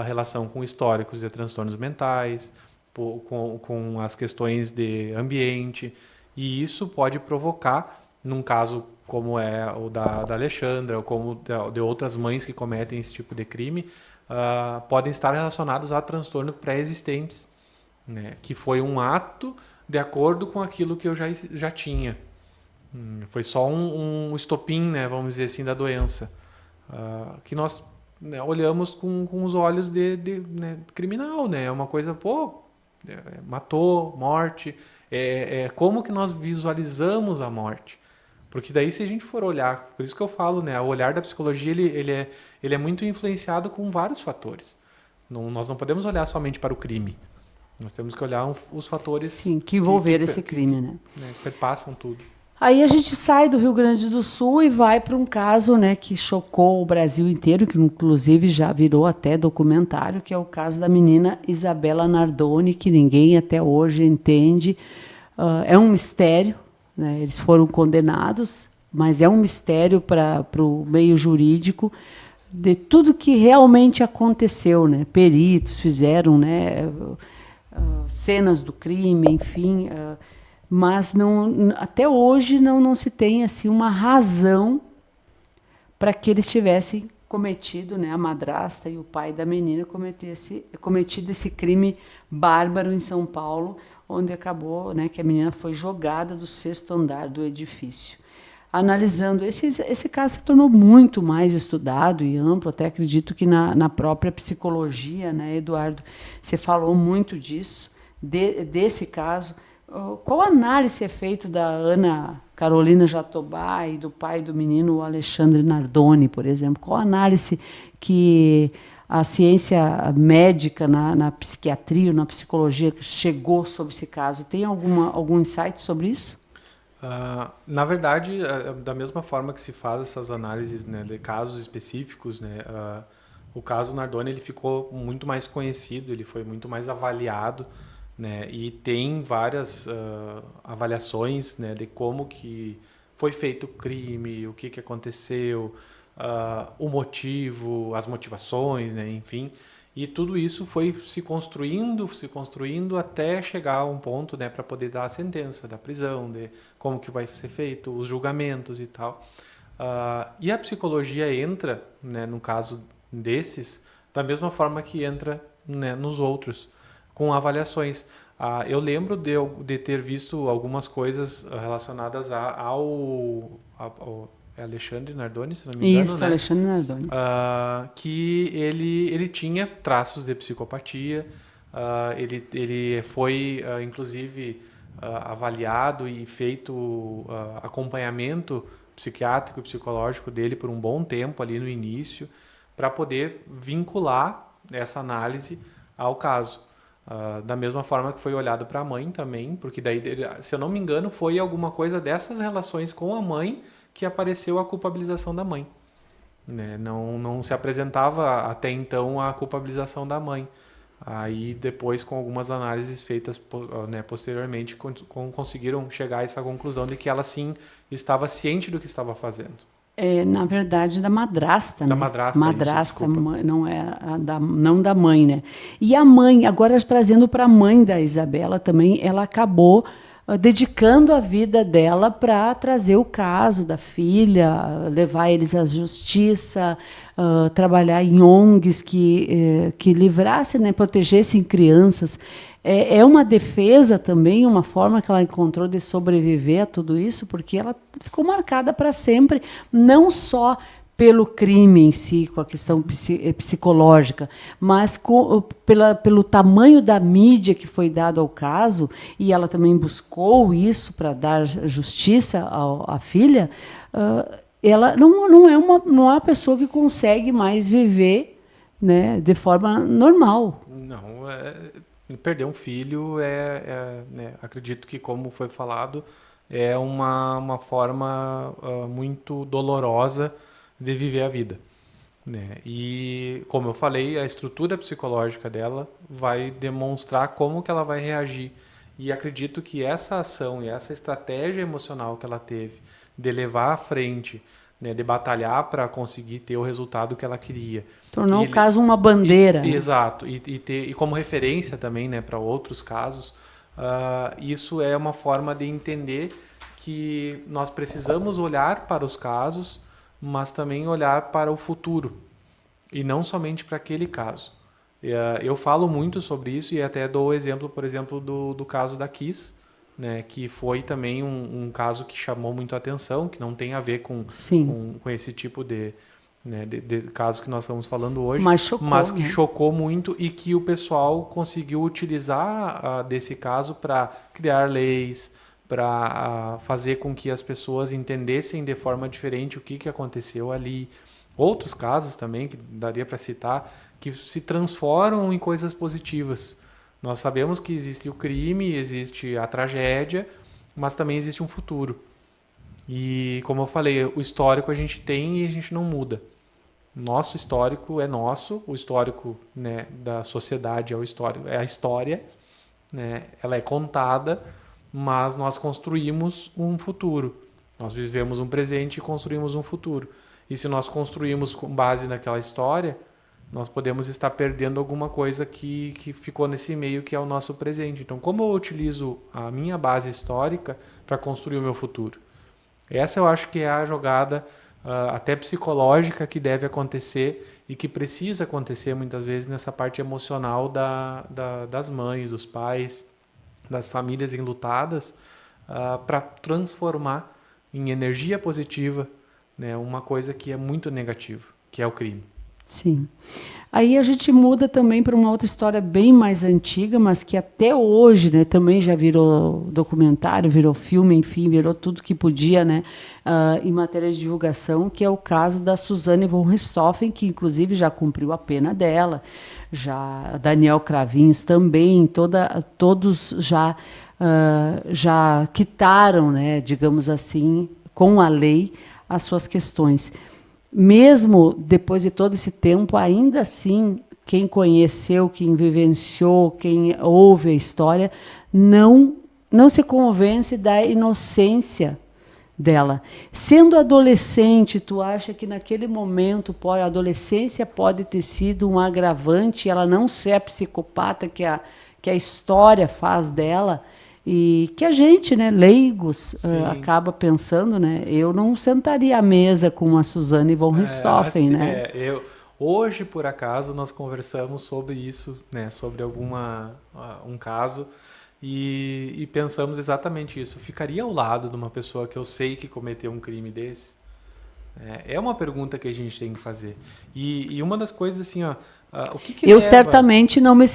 relação com históricos de transtornos mentais, com as questões de ambiente, e isso pode provocar, num caso como é o da Alexandra, ou como de outras mães que cometem esse tipo de crime, podem estar relacionados a transtornos pré-existentes, né? Que foi um ato de acordo com aquilo que eu já tinha. Foi só um estopim, né, vamos dizer assim, da doença. Que nós, né, olhamos com os olhos né, criminal, né? É uma coisa, pô, matou, morte. Como que nós visualizamos a morte? Porque daí se a gente for olhar, por isso que eu falo, né, o olhar da psicologia ele é muito influenciado com vários fatores. Nós não podemos olhar somente para o crime. Nós temos que olhar os fatores Sim, que envolveram esse crime, né? Perpassam tudo. Aí a gente sai do Rio Grande do Sul e vai para um caso, né, que chocou o Brasil inteiro, que inclusive já virou até documentário, que é o caso da menina Isabela Nardoni, que ninguém até hoje entende. É um mistério, né? Eles foram condenados, mas é um mistério para o meio jurídico de tudo que realmente aconteceu, né? Peritos fizeram, né, cenas do crime, enfim, mas não, até hoje não se tem assim uma razão para que eles tivessem cometido, né, a madrasta e o pai da menina cometido esse crime bárbaro em São Paulo, onde acabou, né, que a menina foi jogada do 6º andar do edifício. Analisando esse caso se tornou muito mais estudado e amplo, até acredito que na própria psicologia, né, Eduardo, você falou muito disso, desse caso. Qual análise é feito da Ana Carolina Jatobá e do pai do menino, o Alexandre Nardoni, por exemplo? Qual análise que a ciência médica na psiquiatria, na psicologia chegou sobre esse caso? Tem algum insight sobre isso? Na verdade, da mesma forma que se faz essas análises, né, de casos específicos, né, o caso Nardoni ele ficou muito mais conhecido, ele foi muito mais avaliado, né, e tem várias avaliações, né, de como que foi feito o crime, o que aconteceu, o motivo, as motivações, né, enfim. E tudo isso foi se construindo até chegar a um ponto, né, para poder dar a sentença da prisão, de como que vai ser feito, os julgamentos e tal. E a psicologia entra, né, no caso desses, da mesma forma que entra, né, nos outros, com avaliações. Eu lembro de ter visto algumas coisas relacionadas ao Alexandre Nardoni, se não me engano, Isso, né? Alexandre Nardoni. Que ele tinha traços de psicopatia, ele foi, inclusive, avaliado e feito acompanhamento psiquiátrico e psicológico dele por um bom tempo ali no início, para poder vincular essa análise ao caso. Da mesma forma que foi olhado para a mãe também, porque daí, se eu não me engano, foi alguma coisa dessas relações com a mãe que apareceu a culpabilização da mãe. Né? Não se apresentava até então a culpabilização da mãe. Aí depois, com algumas análises feitas, né, posteriormente, conseguiram chegar a essa conclusão de que ela sim estava ciente do que estava fazendo. Na verdade, da madrasta, Da né? madrasta, isso, Não é não da mãe, né? E a mãe, agora trazendo para a mãe da Isabela também, ela acabou dedicando a vida dela para trazer o caso da filha, levar eles à justiça, trabalhar em ONGs que livrassem, né, protegessem crianças. É uma defesa também, uma forma que ela encontrou de sobreviver a tudo isso, porque ela ficou marcada para sempre, não só pelo crime em si, com a questão psicológica, mas pelo tamanho da mídia que foi dado ao caso, e ela também buscou isso para dar justiça à filha. Ela não é uma pessoa que consegue mais viver, né, de forma normal. Não, perder um filho né, acredito que, como foi falado, é uma forma muito dolorosa de viver a vida. né? E, como eu falei, a estrutura psicológica dela vai demonstrar como que ela vai reagir. E acredito que essa ação e essa estratégia emocional que ela teve de levar à frente, né, de batalhar para conseguir ter o resultado que ela queria. Tornou o caso uma bandeira. Né? Exato. E como referência também, né, para outros casos, isso é uma forma de entender que nós precisamos olhar para os casos, mas também olhar para o futuro, e não somente para aquele caso. Eu falo muito sobre isso e até dou o exemplo, por exemplo, do caso da Kiss, né, que foi também um caso que chamou muito a atenção, que não tem a ver com esse tipo de caso que nós estamos falando hoje, mas que chocou muito e que o pessoal conseguiu utilizar desse caso para criar leis, para fazer com que as pessoas entendessem de forma diferente o que aconteceu ali. Outros casos também, que daria para citar, que se transformam em coisas positivas. Nós sabemos que existe o crime, existe a tragédia, mas também existe um futuro. E, como eu falei, o histórico a gente tem e a gente não muda. Nosso histórico é nosso, o histórico, né, da sociedade é o histórico, é a história, né, ela é contada, mas nós construímos um futuro. Nós vivemos um presente e construímos um futuro. E se nós construímos com base naquela história, nós podemos estar perdendo alguma coisa que ficou nesse meio, que é o nosso presente. Então, como eu utilizo a minha base histórica para construir o meu futuro? Essa eu acho que é a jogada até psicológica que deve acontecer e que precisa acontecer muitas vezes nessa parte emocional das mães, dos pais, das famílias enlutadas, para transformar em energia positiva, né, uma coisa que é muito negativa, que é o crime. Sim. Aí a gente muda também para uma outra história bem mais antiga, mas que até hoje, né, também já virou documentário, virou filme, enfim, virou tudo que podia, né, em matéria de divulgação, que é o caso da Suzane von Richthofen, que inclusive já cumpriu a pena dela, já Daniel Cravinhos também, todos já quitaram, né, digamos assim, com a lei, as suas questões. Mesmo depois de todo esse tempo, ainda assim, quem conheceu, quem vivenciou, quem ouve a história, não se convence da inocência dela. Sendo adolescente, tu acha que naquele momento a adolescência pode ter sido um agravante, ela não ser a psicopata que a história faz dela? E que a gente, né, leigos, acaba pensando, né? Eu não sentaria à mesa com a Suzane von Richthofen, né? Hoje, por acaso, nós conversamos sobre isso, né? Sobre um caso e pensamos exatamente isso. Ficaria ao lado de uma pessoa que eu sei que cometeu um crime desse? É uma pergunta que a gente tem que fazer. E uma das coisas assim, o que eu leva... certamente não me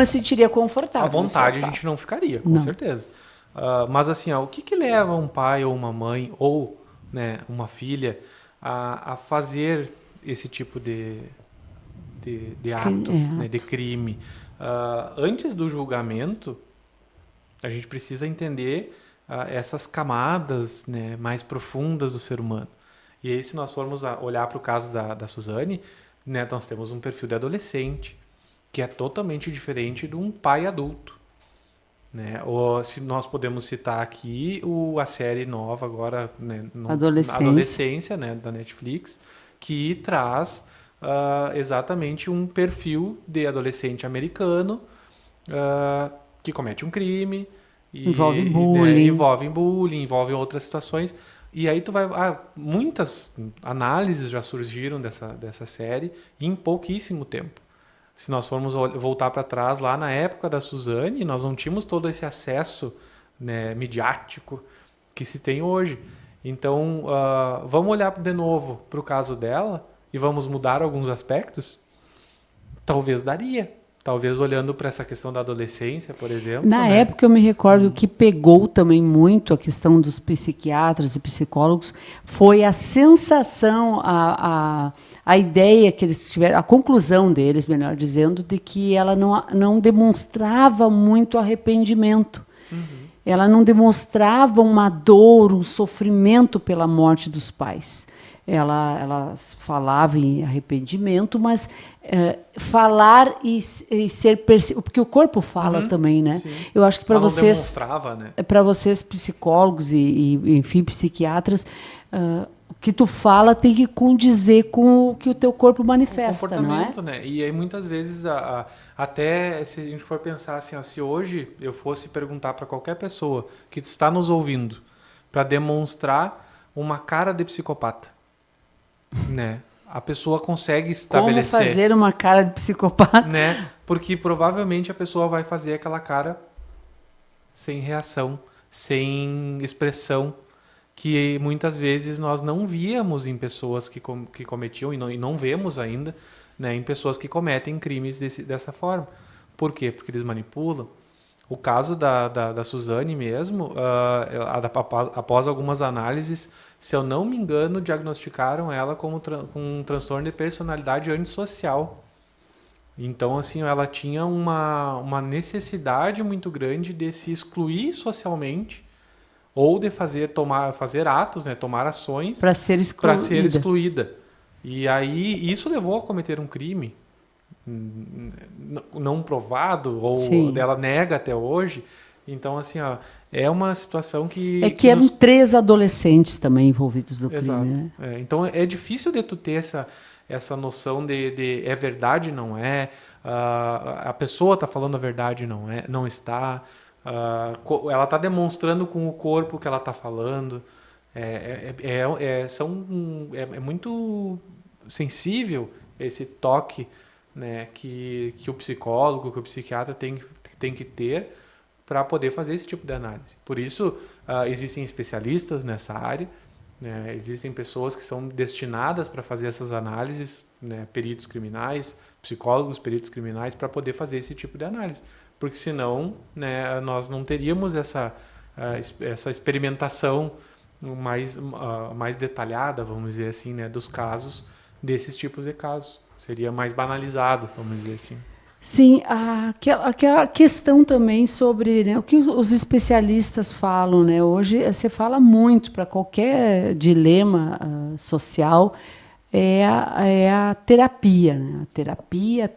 sentiria confortável. À vontade a gente não ficaria, com certeza. Mas assim, o que leva um pai ou uma mãe ou, né, uma filha a fazer esse tipo de ato, né, de crime? Antes do julgamento, a gente precisa entender essas camadas, né, mais profundas do ser humano. E aí, se nós formos olhar para o caso da Suzane, né, nós temos um perfil de adolescente, que é totalmente diferente de um pai adulto. Né? Ou se nós podemos citar aqui a série nova agora, né, Adolescência, né, da Netflix, que traz exatamente um perfil de adolescente americano que comete um crime, envolve bullying, envolve outras situações. E aí muitas análises já surgiram dessa série em pouquíssimo tempo. Se nós formos voltar para trás, lá na época da Suzane, nós não tínhamos todo esse acesso, né, midiático que se tem hoje. Então, vamos olhar de novo para o caso dela e vamos mudar alguns aspectos? Talvez daria. Talvez olhando para essa questão da adolescência, por exemplo. Na época eu me recordo que pegou também muito a questão dos psiquiatras e psicólogos, foi a sensação, a ideia que eles tiveram, a conclusão deles, melhor dizendo, de que ela não demonstrava muito arrependimento. Ela não demonstrava uma dor, um sofrimento pela morte dos pais. ela falava em arrependimento, mas falar e ser percebido, porque o corpo fala também, né? Sim. Eu acho que para Ela não vocês, demonstrava, né? para vocês psicólogos enfim, psiquiatras, o que tu fala tem que condizer com o que o teu corpo manifesta, não é? Comportamento, né? E aí muitas vezes até se a gente for pensar assim, ó, se hoje eu fosse perguntar para qualquer pessoa que está nos ouvindo para demonstrar uma cara de psicopata, né? A pessoa consegue estabelecer, Como fazer uma cara de psicopata? né? Porque provavelmente a pessoa vai fazer aquela cara sem reação, sem expressão, que muitas vezes nós não víamos em pessoas que cometiam, e não vemos ainda, né, em pessoas que cometem crimes dessa forma. Por quê? Porque eles manipulam. O caso da Suzane mesmo, após algumas análises, se eu não me engano, diagnosticaram ela com um transtorno de personalidade antissocial. Então, assim, ela tinha uma necessidade muito grande de se excluir socialmente ou de fazer atos, né, tomar ações Para ser excluída. E aí isso levou a cometer um crime não provado, ou Sim. dela nega até hoje. Então, assim, ó, é uma situação que... eram 3 adolescentes também envolvidos no crime, né? Então, é difícil de tu ter essa noção de é verdade, não é, a pessoa está falando a verdade, não está, ela está demonstrando com o corpo que ela está falando. É muito sensível esse toque, né, que o psicólogo, que o psiquiatra tem que ter para poder fazer esse tipo de análise. Por isso, existem especialistas nessa área, né, existem pessoas que são destinadas para fazer essas análises, né, peritos criminais, psicólogos, peritos criminais, para poder fazer esse tipo de análise. Porque senão, né, nós não teríamos essa experimentação mais detalhada, vamos dizer assim, né, dos casos, desses tipos de casos. Seria mais banalizado, vamos dizer assim. Sim, aquela questão também sobre, né, o que os especialistas falam, né? Hoje você fala muito para qualquer dilema social, é a terapia, né? Terapia.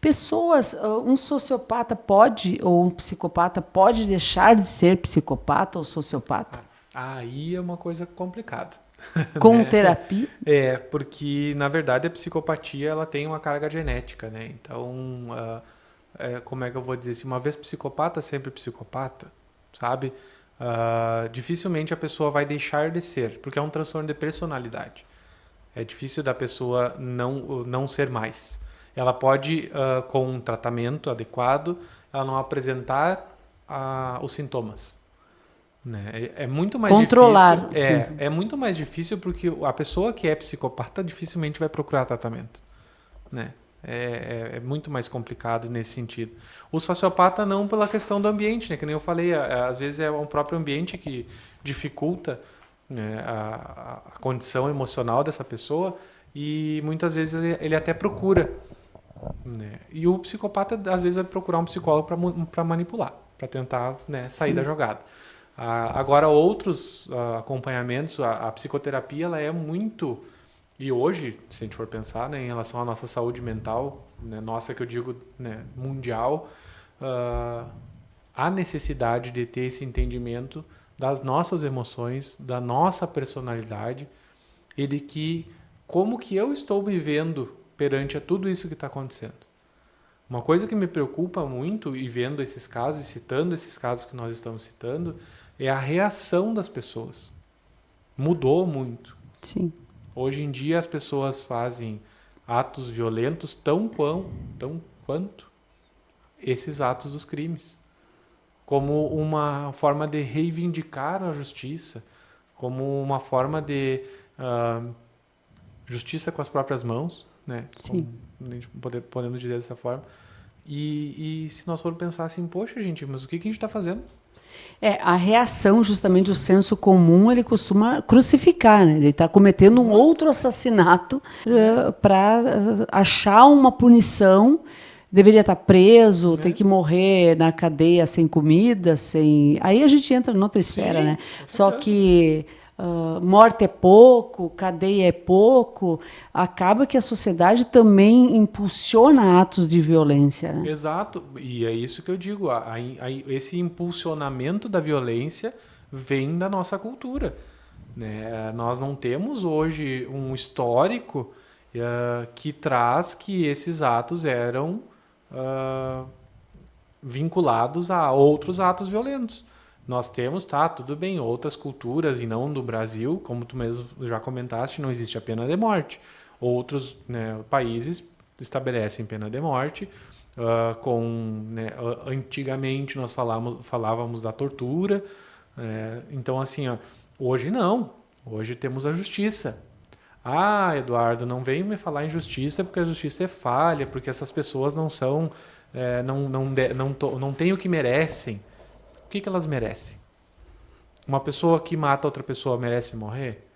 Pessoas, um sociopata pode, ou um psicopata pode deixar de ser psicopata ou sociopata? Aí é uma coisa complicada. Com né? terapia? Porque na verdade a psicopatia ela tem uma carga genética, né? Então, como é que eu vou dizer assim? Uma vez psicopata, sempre psicopata, sabe? Dificilmente a pessoa vai deixar de ser, porque é um transtorno de personalidade. É difícil da pessoa não ser mais. Ela pode, com um tratamento adequado, ela não apresentar os sintomas. Né? É muito mais controlar difícil. É muito mais difícil porque a pessoa que é psicopata dificilmente vai procurar tratamento. Né? É muito mais complicado nesse sentido. O sociopata não pela questão do ambiente, né? Que nem eu falei, às vezes é o próprio ambiente que dificulta, né, a condição emocional dessa pessoa e muitas vezes ele até procura. Né? E o psicopata às vezes vai procurar um psicólogo para manipular, para tentar, né, sair da jogada. Agora, outros acompanhamentos, a psicoterapia, ela é muito... E hoje, se a gente for pensar, né, em relação à nossa saúde mental, né, nossa, que eu digo, né, mundial, há necessidade de ter esse entendimento das nossas emoções, da nossa personalidade e de que como que eu estou me vendo perante a tudo isso que está acontecendo. Uma coisa que me preocupa muito, e vendo esses casos, e citando esses casos que nós estamos citando, é a reação das pessoas. Mudou muito. Sim. Hoje em dia as pessoas fazem atos violentos tão quanto esses atos dos crimes. Como uma forma de reivindicar a justiça, como uma forma de justiça com as próprias mãos, né? Sim. Podemos dizer dessa forma. E se nós formos pensar assim, poxa gente, mas o que a gente está fazendo? A reação, justamente, do senso comum, ele costuma crucificar, né? Ele está cometendo um outro assassinato para achar uma punição. Deveria estar preso, tem que morrer na cadeia sem comida, sem... Aí a gente entra noutra esfera, né? Só que morte é pouco, cadeia é pouco, acaba que a sociedade também impulsiona atos de violência, né? Exato, e é isso que eu digo, esse impulsionamento da violência vem da nossa cultura, né? Nós não temos hoje um histórico que traz que esses atos eram vinculados a outros atos violentos. Nós temos, tá, tudo bem, outras culturas e não do Brasil, como tu mesmo já comentaste, não existe a pena de morte. Outros, né, países estabelecem pena de morte. Antigamente nós falávamos da tortura. Então, assim, ó, hoje não. Hoje temos a justiça. Ah, Eduardo, não vem me falar em justiça porque a justiça é falha, porque essas pessoas não são, não têm o que merecem. O que elas merecem? Uma pessoa que mata outra pessoa merece morrer?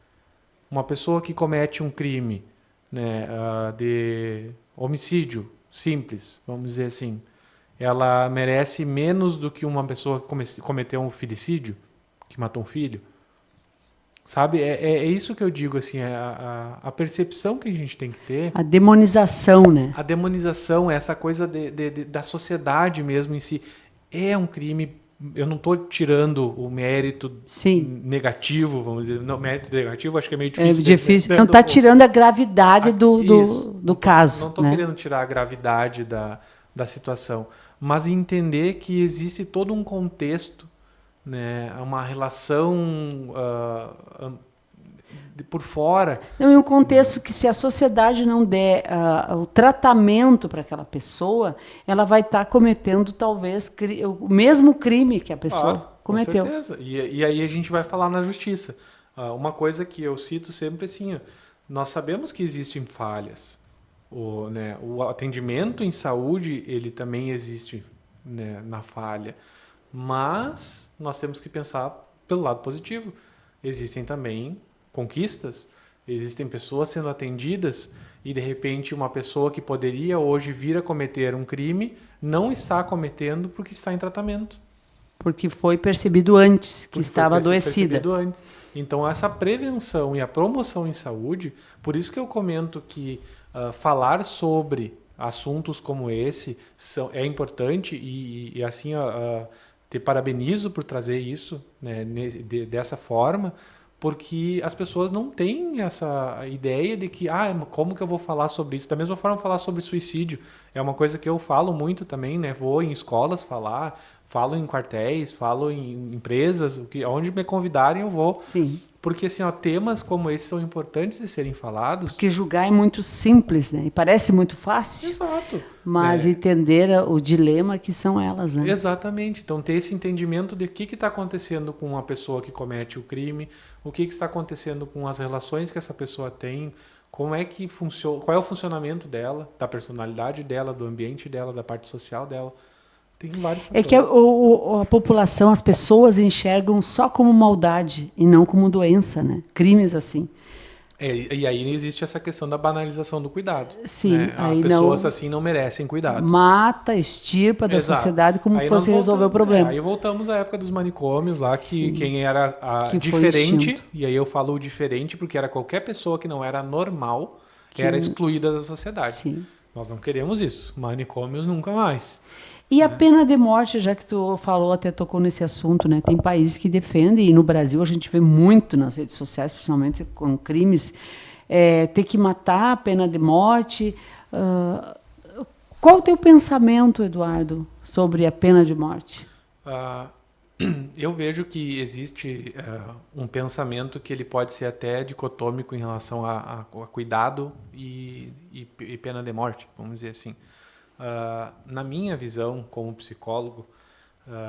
Uma pessoa que comete um crime, né, de homicídio simples, vamos dizer assim, ela merece menos do que uma pessoa que cometeu um filicídio, que matou um filho? Sabe, é isso que eu digo, assim, a percepção que a gente tem que ter. A demonização, né? A demonização, essa coisa da sociedade mesmo em si, é um crime. Eu não estou tirando o mérito negativo, vamos dizer. Não, mérito negativo acho que é meio difícil. É difícil. Não está tirando a gravidade do caso. Não estou querendo tirar a gravidade da situação, mas entender que existe todo um contexto, né, uma relação por fora. Não, em um contexto que se a sociedade não der o tratamento para aquela pessoa, ela vai estar cometendo talvez o mesmo crime que a pessoa cometeu. Com certeza. E aí a gente vai falar na justiça. Uma coisa que eu cito sempre assim, nós sabemos que existem falhas. O atendimento em saúde, ele também existe, né, na falha. Mas nós temos que pensar pelo lado positivo. Existem também conquistas, existem pessoas sendo atendidas e, de repente, uma pessoa que poderia hoje vir a cometer um crime não está cometendo porque está em tratamento. Porque foi percebido antes que estava adoecida. Então, essa prevenção e a promoção em saúde, por isso que eu comento que falar sobre assuntos como esse é importante e assim, te parabenizo por trazer isso, né, dessa forma, porque as pessoas não têm essa ideia de que, como que eu vou falar sobre isso? Da mesma forma, falar sobre suicídio é uma coisa que eu falo muito também, né? Vou em escolas falar, falo em quartéis, falo em empresas, onde me convidarem eu vou. Sim. Porque assim, temas como esses são importantes de serem falados. Porque julgar é muito simples, né? E parece muito fácil. Exato. Mas entender o dilema que são elas, né? Exatamente. Então, ter esse entendimento de o que está acontecendo com uma pessoa que comete o crime, o que está acontecendo com as relações que essa pessoa tem, como é que funciona, qual é o funcionamento dela, da personalidade dela, do ambiente dela, da parte social dela. Tem vários fatores. É que a população, as pessoas enxergam só como maldade e não como doença, né? Crimes assim. E aí existe essa questão da banalização do cuidado. Sim. Né? Aí pessoas assim não merecem cuidado. Mata, extirpa da sociedade como aí fosse resolver o problema. Aí voltamos à época dos manicômios lá, que quem era diferente, e aí eu falo o diferente porque era qualquer pessoa que não era normal, era excluída da sociedade. Sim. Nós não queremos isso. Manicômios nunca mais. E a pena de morte, já que tu falou, até tocou nesse assunto, né? Tem países que defendem, e no Brasil a gente vê muito nas redes sociais, principalmente com crimes, ter que matar, a pena de morte. Qual o teu pensamento, Eduardo, sobre a pena de morte? Eu vejo que existe um pensamento que ele pode ser até dicotômico em relação a cuidado e pena de morte, vamos dizer assim. Na minha visão como psicólogo,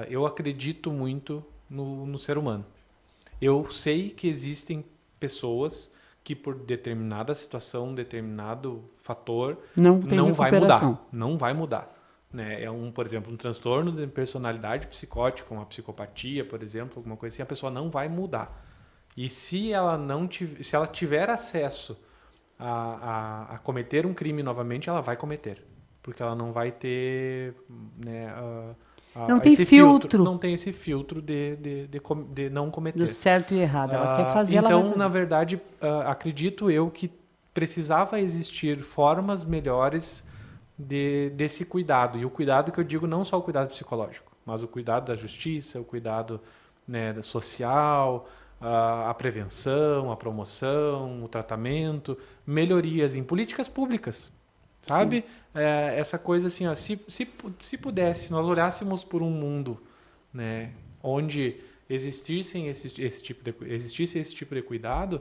eu acredito muito no ser humano. Eu sei que existem pessoas que por determinada situação, determinado fator, não vai mudar. Não vai mudar. Né? Por exemplo, um transtorno de personalidade psicótica, uma psicopatia, por exemplo, alguma coisa assim, a pessoa não vai mudar. E se ela tiver acesso a cometer um crime novamente, ela vai cometer. Porque ela não vai ter, né, Não tem esse filtro. Não tem esse filtro de não cometer. Do certo e errado. Ela quer fazer, ela então, vai fazer. na verdade, acredito eu que precisava existir formas melhores desse cuidado. E o cuidado que eu digo não só o cuidado psicológico, mas o cuidado da justiça, o cuidado, né, social, a prevenção, a promoção, o tratamento, melhorias em políticas públicas, sabe? Essa coisa assim, ó, se pudesse, nós olhássemos por um mundo, né, onde existisse esse tipo de cuidado,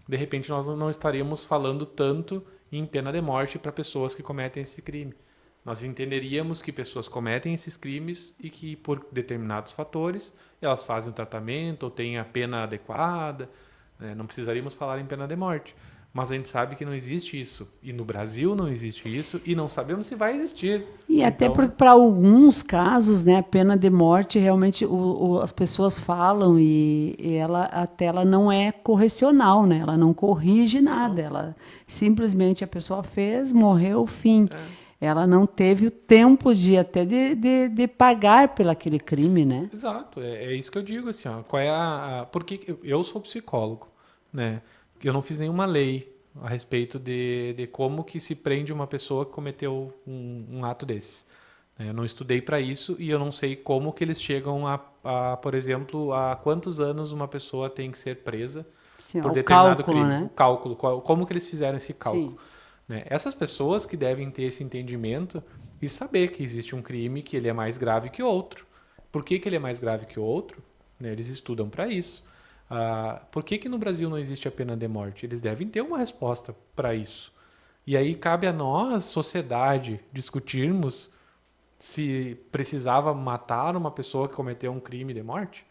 de repente nós não estaríamos falando tanto em pena de morte para pessoas que cometem esse crime. Nós entenderíamos que pessoas cometem esses crimes e que, por determinados fatores, elas fazem o tratamento ou têm a pena adequada, né? Não precisaríamos falar em pena de morte. Mas a gente sabe que não existe isso. E no Brasil não existe isso e não sabemos se vai existir. E até Então, para alguns casos, né, a pena de morte realmente as pessoas falam e ela não é correcional, né? Ela não corrige nada. Ela simplesmente a pessoa fez, morreu, fim. Ela não teve o tempo de até de pagar pelo aquele crime, né? exato, é isso que eu digo assim, ó, qual é porque eu sou psicólogo, né? Eu não fiz nenhuma lei a respeito de como que se prende uma pessoa que cometeu um ato desse, né? Eu não estudei para isso e eu não sei como que eles chegam por exemplo, a quantos anos uma pessoa tem que ser presa Sim, por o determinado cálculo, crime. né? O cálculo, como que eles fizeram esse Sim. cálculo, né? Essas pessoas que devem ter esse entendimento e saber que existe um crime que ele é mais grave que outro. Por que ele é mais grave que o outro? Né, eles estudam para isso. Por que no Brasil não existe a pena de morte? Eles devem ter uma resposta para isso. E aí cabe a nós, sociedade, discutirmos se precisava matar uma pessoa que cometeu um crime de morte.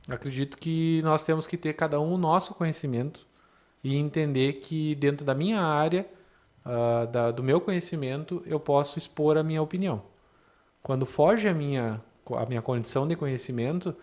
Acredito que nós temos que ter cada um o nosso conhecimento e entender que dentro da minha área, do meu conhecimento, eu posso expor a minha opinião. Quando foge a minha condição de conhecimento,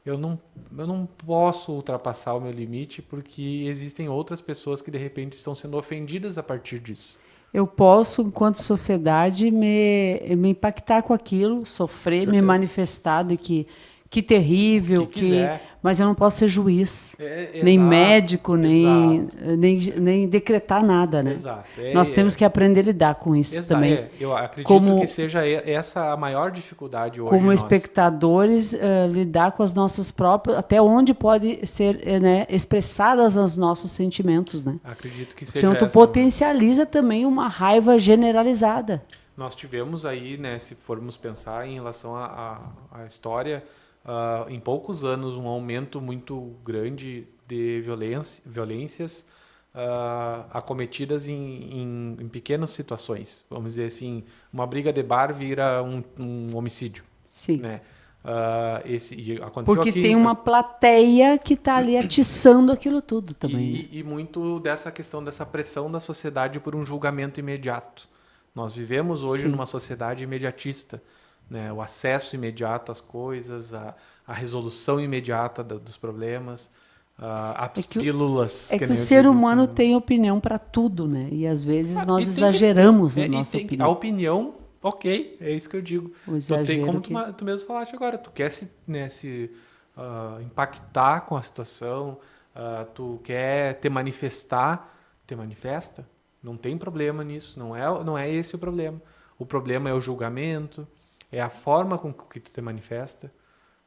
eu não posso ultrapassar o meu limite porque existem outras pessoas que de repente estão sendo ofendidas a partir disso. Eu posso, enquanto sociedade, me impactar com aquilo, Com sofrer, me certeza. manifestar de que O que terrível, quiser. mas eu não posso ser juiz, nem Exato, médico, exato, nem decretar nada, né? exato. Nós temos que aprender a lidar com isso também. Eu acredito Como, que seja essa a maior dificuldade hoje como nossa. espectadores, lidar com as nossas próprias, até onde pode ser, né, expressadas os nossos sentimentos, né? Acredito que Porque seja senão tu essa. potencializa também uma raiva generalizada. Nós tivemos aí, né, se formos pensar em relação à história, em poucos anos, um aumento muito grande de violências acometidas em pequenas situações. Vamos dizer assim, uma briga de bar vira um homicídio. Sim. Né? E aconteceu Porque aqui, tem uma plateia que está ali atiçando aquilo tudo também, né? e muito dessa questão dessa pressão da sociedade por um julgamento imediato. Nós vivemos hoje Sim. numa sociedade imediatista, né? O acesso imediato às coisas, a resolução imediata dos problemas, as pílulas. É que o nem eu ser digo humano assim. tem opinião para tudo, né? E às vezes nós E tem exageramos na e nossa tem opinião. a opinião, ok, é isso que eu digo. O Tu tem, exagero como que... tu mesmo falaste agora, tu quer se impactar com a situação, tu quer te manifestar, te manifesta, não tem problema nisso, não é esse o problema. O problema é o julgamento, é a forma com que tu te manifesta,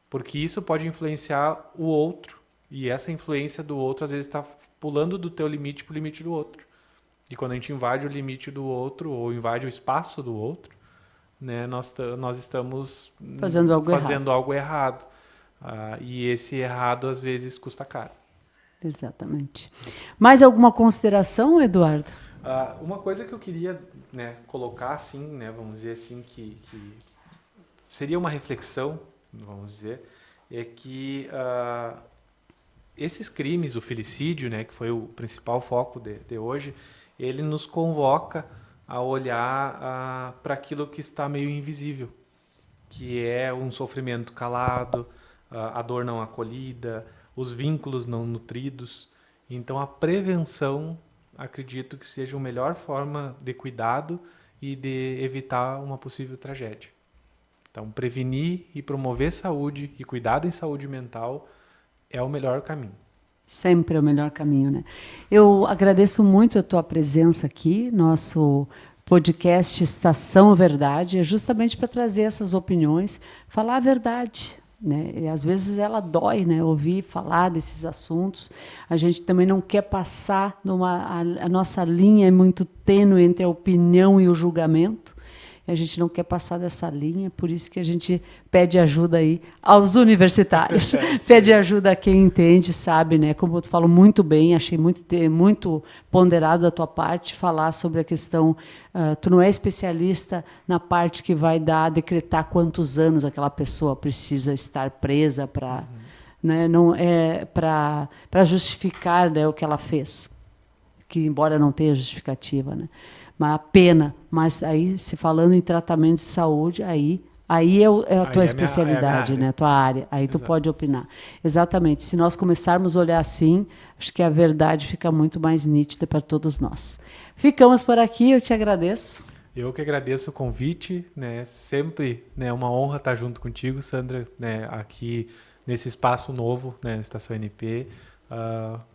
porque isso pode influenciar o outro, e essa influência do outro às vezes está pulando do teu limite para o limite do outro. E quando a gente invade o limite do outro, ou invade o espaço do outro, né, nós estamos Fazendo algo algo errado. E esse errado, às vezes, custa caro. Exatamente. Mais alguma consideração, Eduardo? Uma coisa que eu queria, né, colocar, assim, né, vamos dizer assim, que seria uma reflexão, vamos dizer, é que esses crimes, o filicídio, né, que foi o principal foco de hoje, ele nos convoca a olhar para aquilo que está meio invisível, que é um sofrimento calado, a dor não acolhida, os vínculos não nutridos. Então, a prevenção, acredito que seja a melhor forma de cuidado e de evitar uma possível tragédia. Então, prevenir e promover saúde e cuidado em saúde mental é o melhor caminho. Sempre é o melhor caminho, né? Eu agradeço muito a tua presença aqui, nosso podcast Estação Verdade, é justamente para trazer essas opiniões, falar a verdade, né? E às vezes ela dói, né? Ouvir falar desses assuntos. A gente também não quer passar a nossa linha é muito tênue entre a opinião e o julgamento. A gente não quer passar dessa linha, por isso que a gente pede ajuda aí aos universitários. Pede ajuda a quem entende, sabe, né? Como tu falou muito bem, achei muito ponderado da tua parte falar sobre a questão. Tu não é especialista na parte que vai decretar quantos anos aquela pessoa precisa estar presa para, né? Não é para justificar, né, o que ela fez, que embora não tenha justificativa, né? Mas a pena, mas aí, se falando em tratamento de saúde, aí é a tua especialidade, né? A tua área. Aí tu pode opinar. Exatamente. Se nós começarmos a olhar assim, acho que a verdade fica muito mais nítida para todos nós. Ficamos por aqui, eu te agradeço. Eu que agradeço o convite, né? Sempre, né, uma honra estar junto contigo, Sandra, né, aqui nesse espaço novo, né, Estação NP.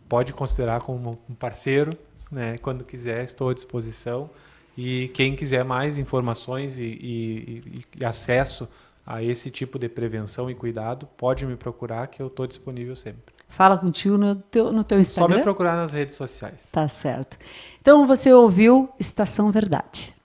Pode considerar como um parceiro, né? Quando quiser, estou à disposição. E quem quiser mais informações e acesso a esse tipo de prevenção e cuidado, pode me procurar, que eu estou disponível sempre. Fala contigo no teu Instagram. Só me procurar nas redes sociais. Tá certo. Então você ouviu Estação Verdade.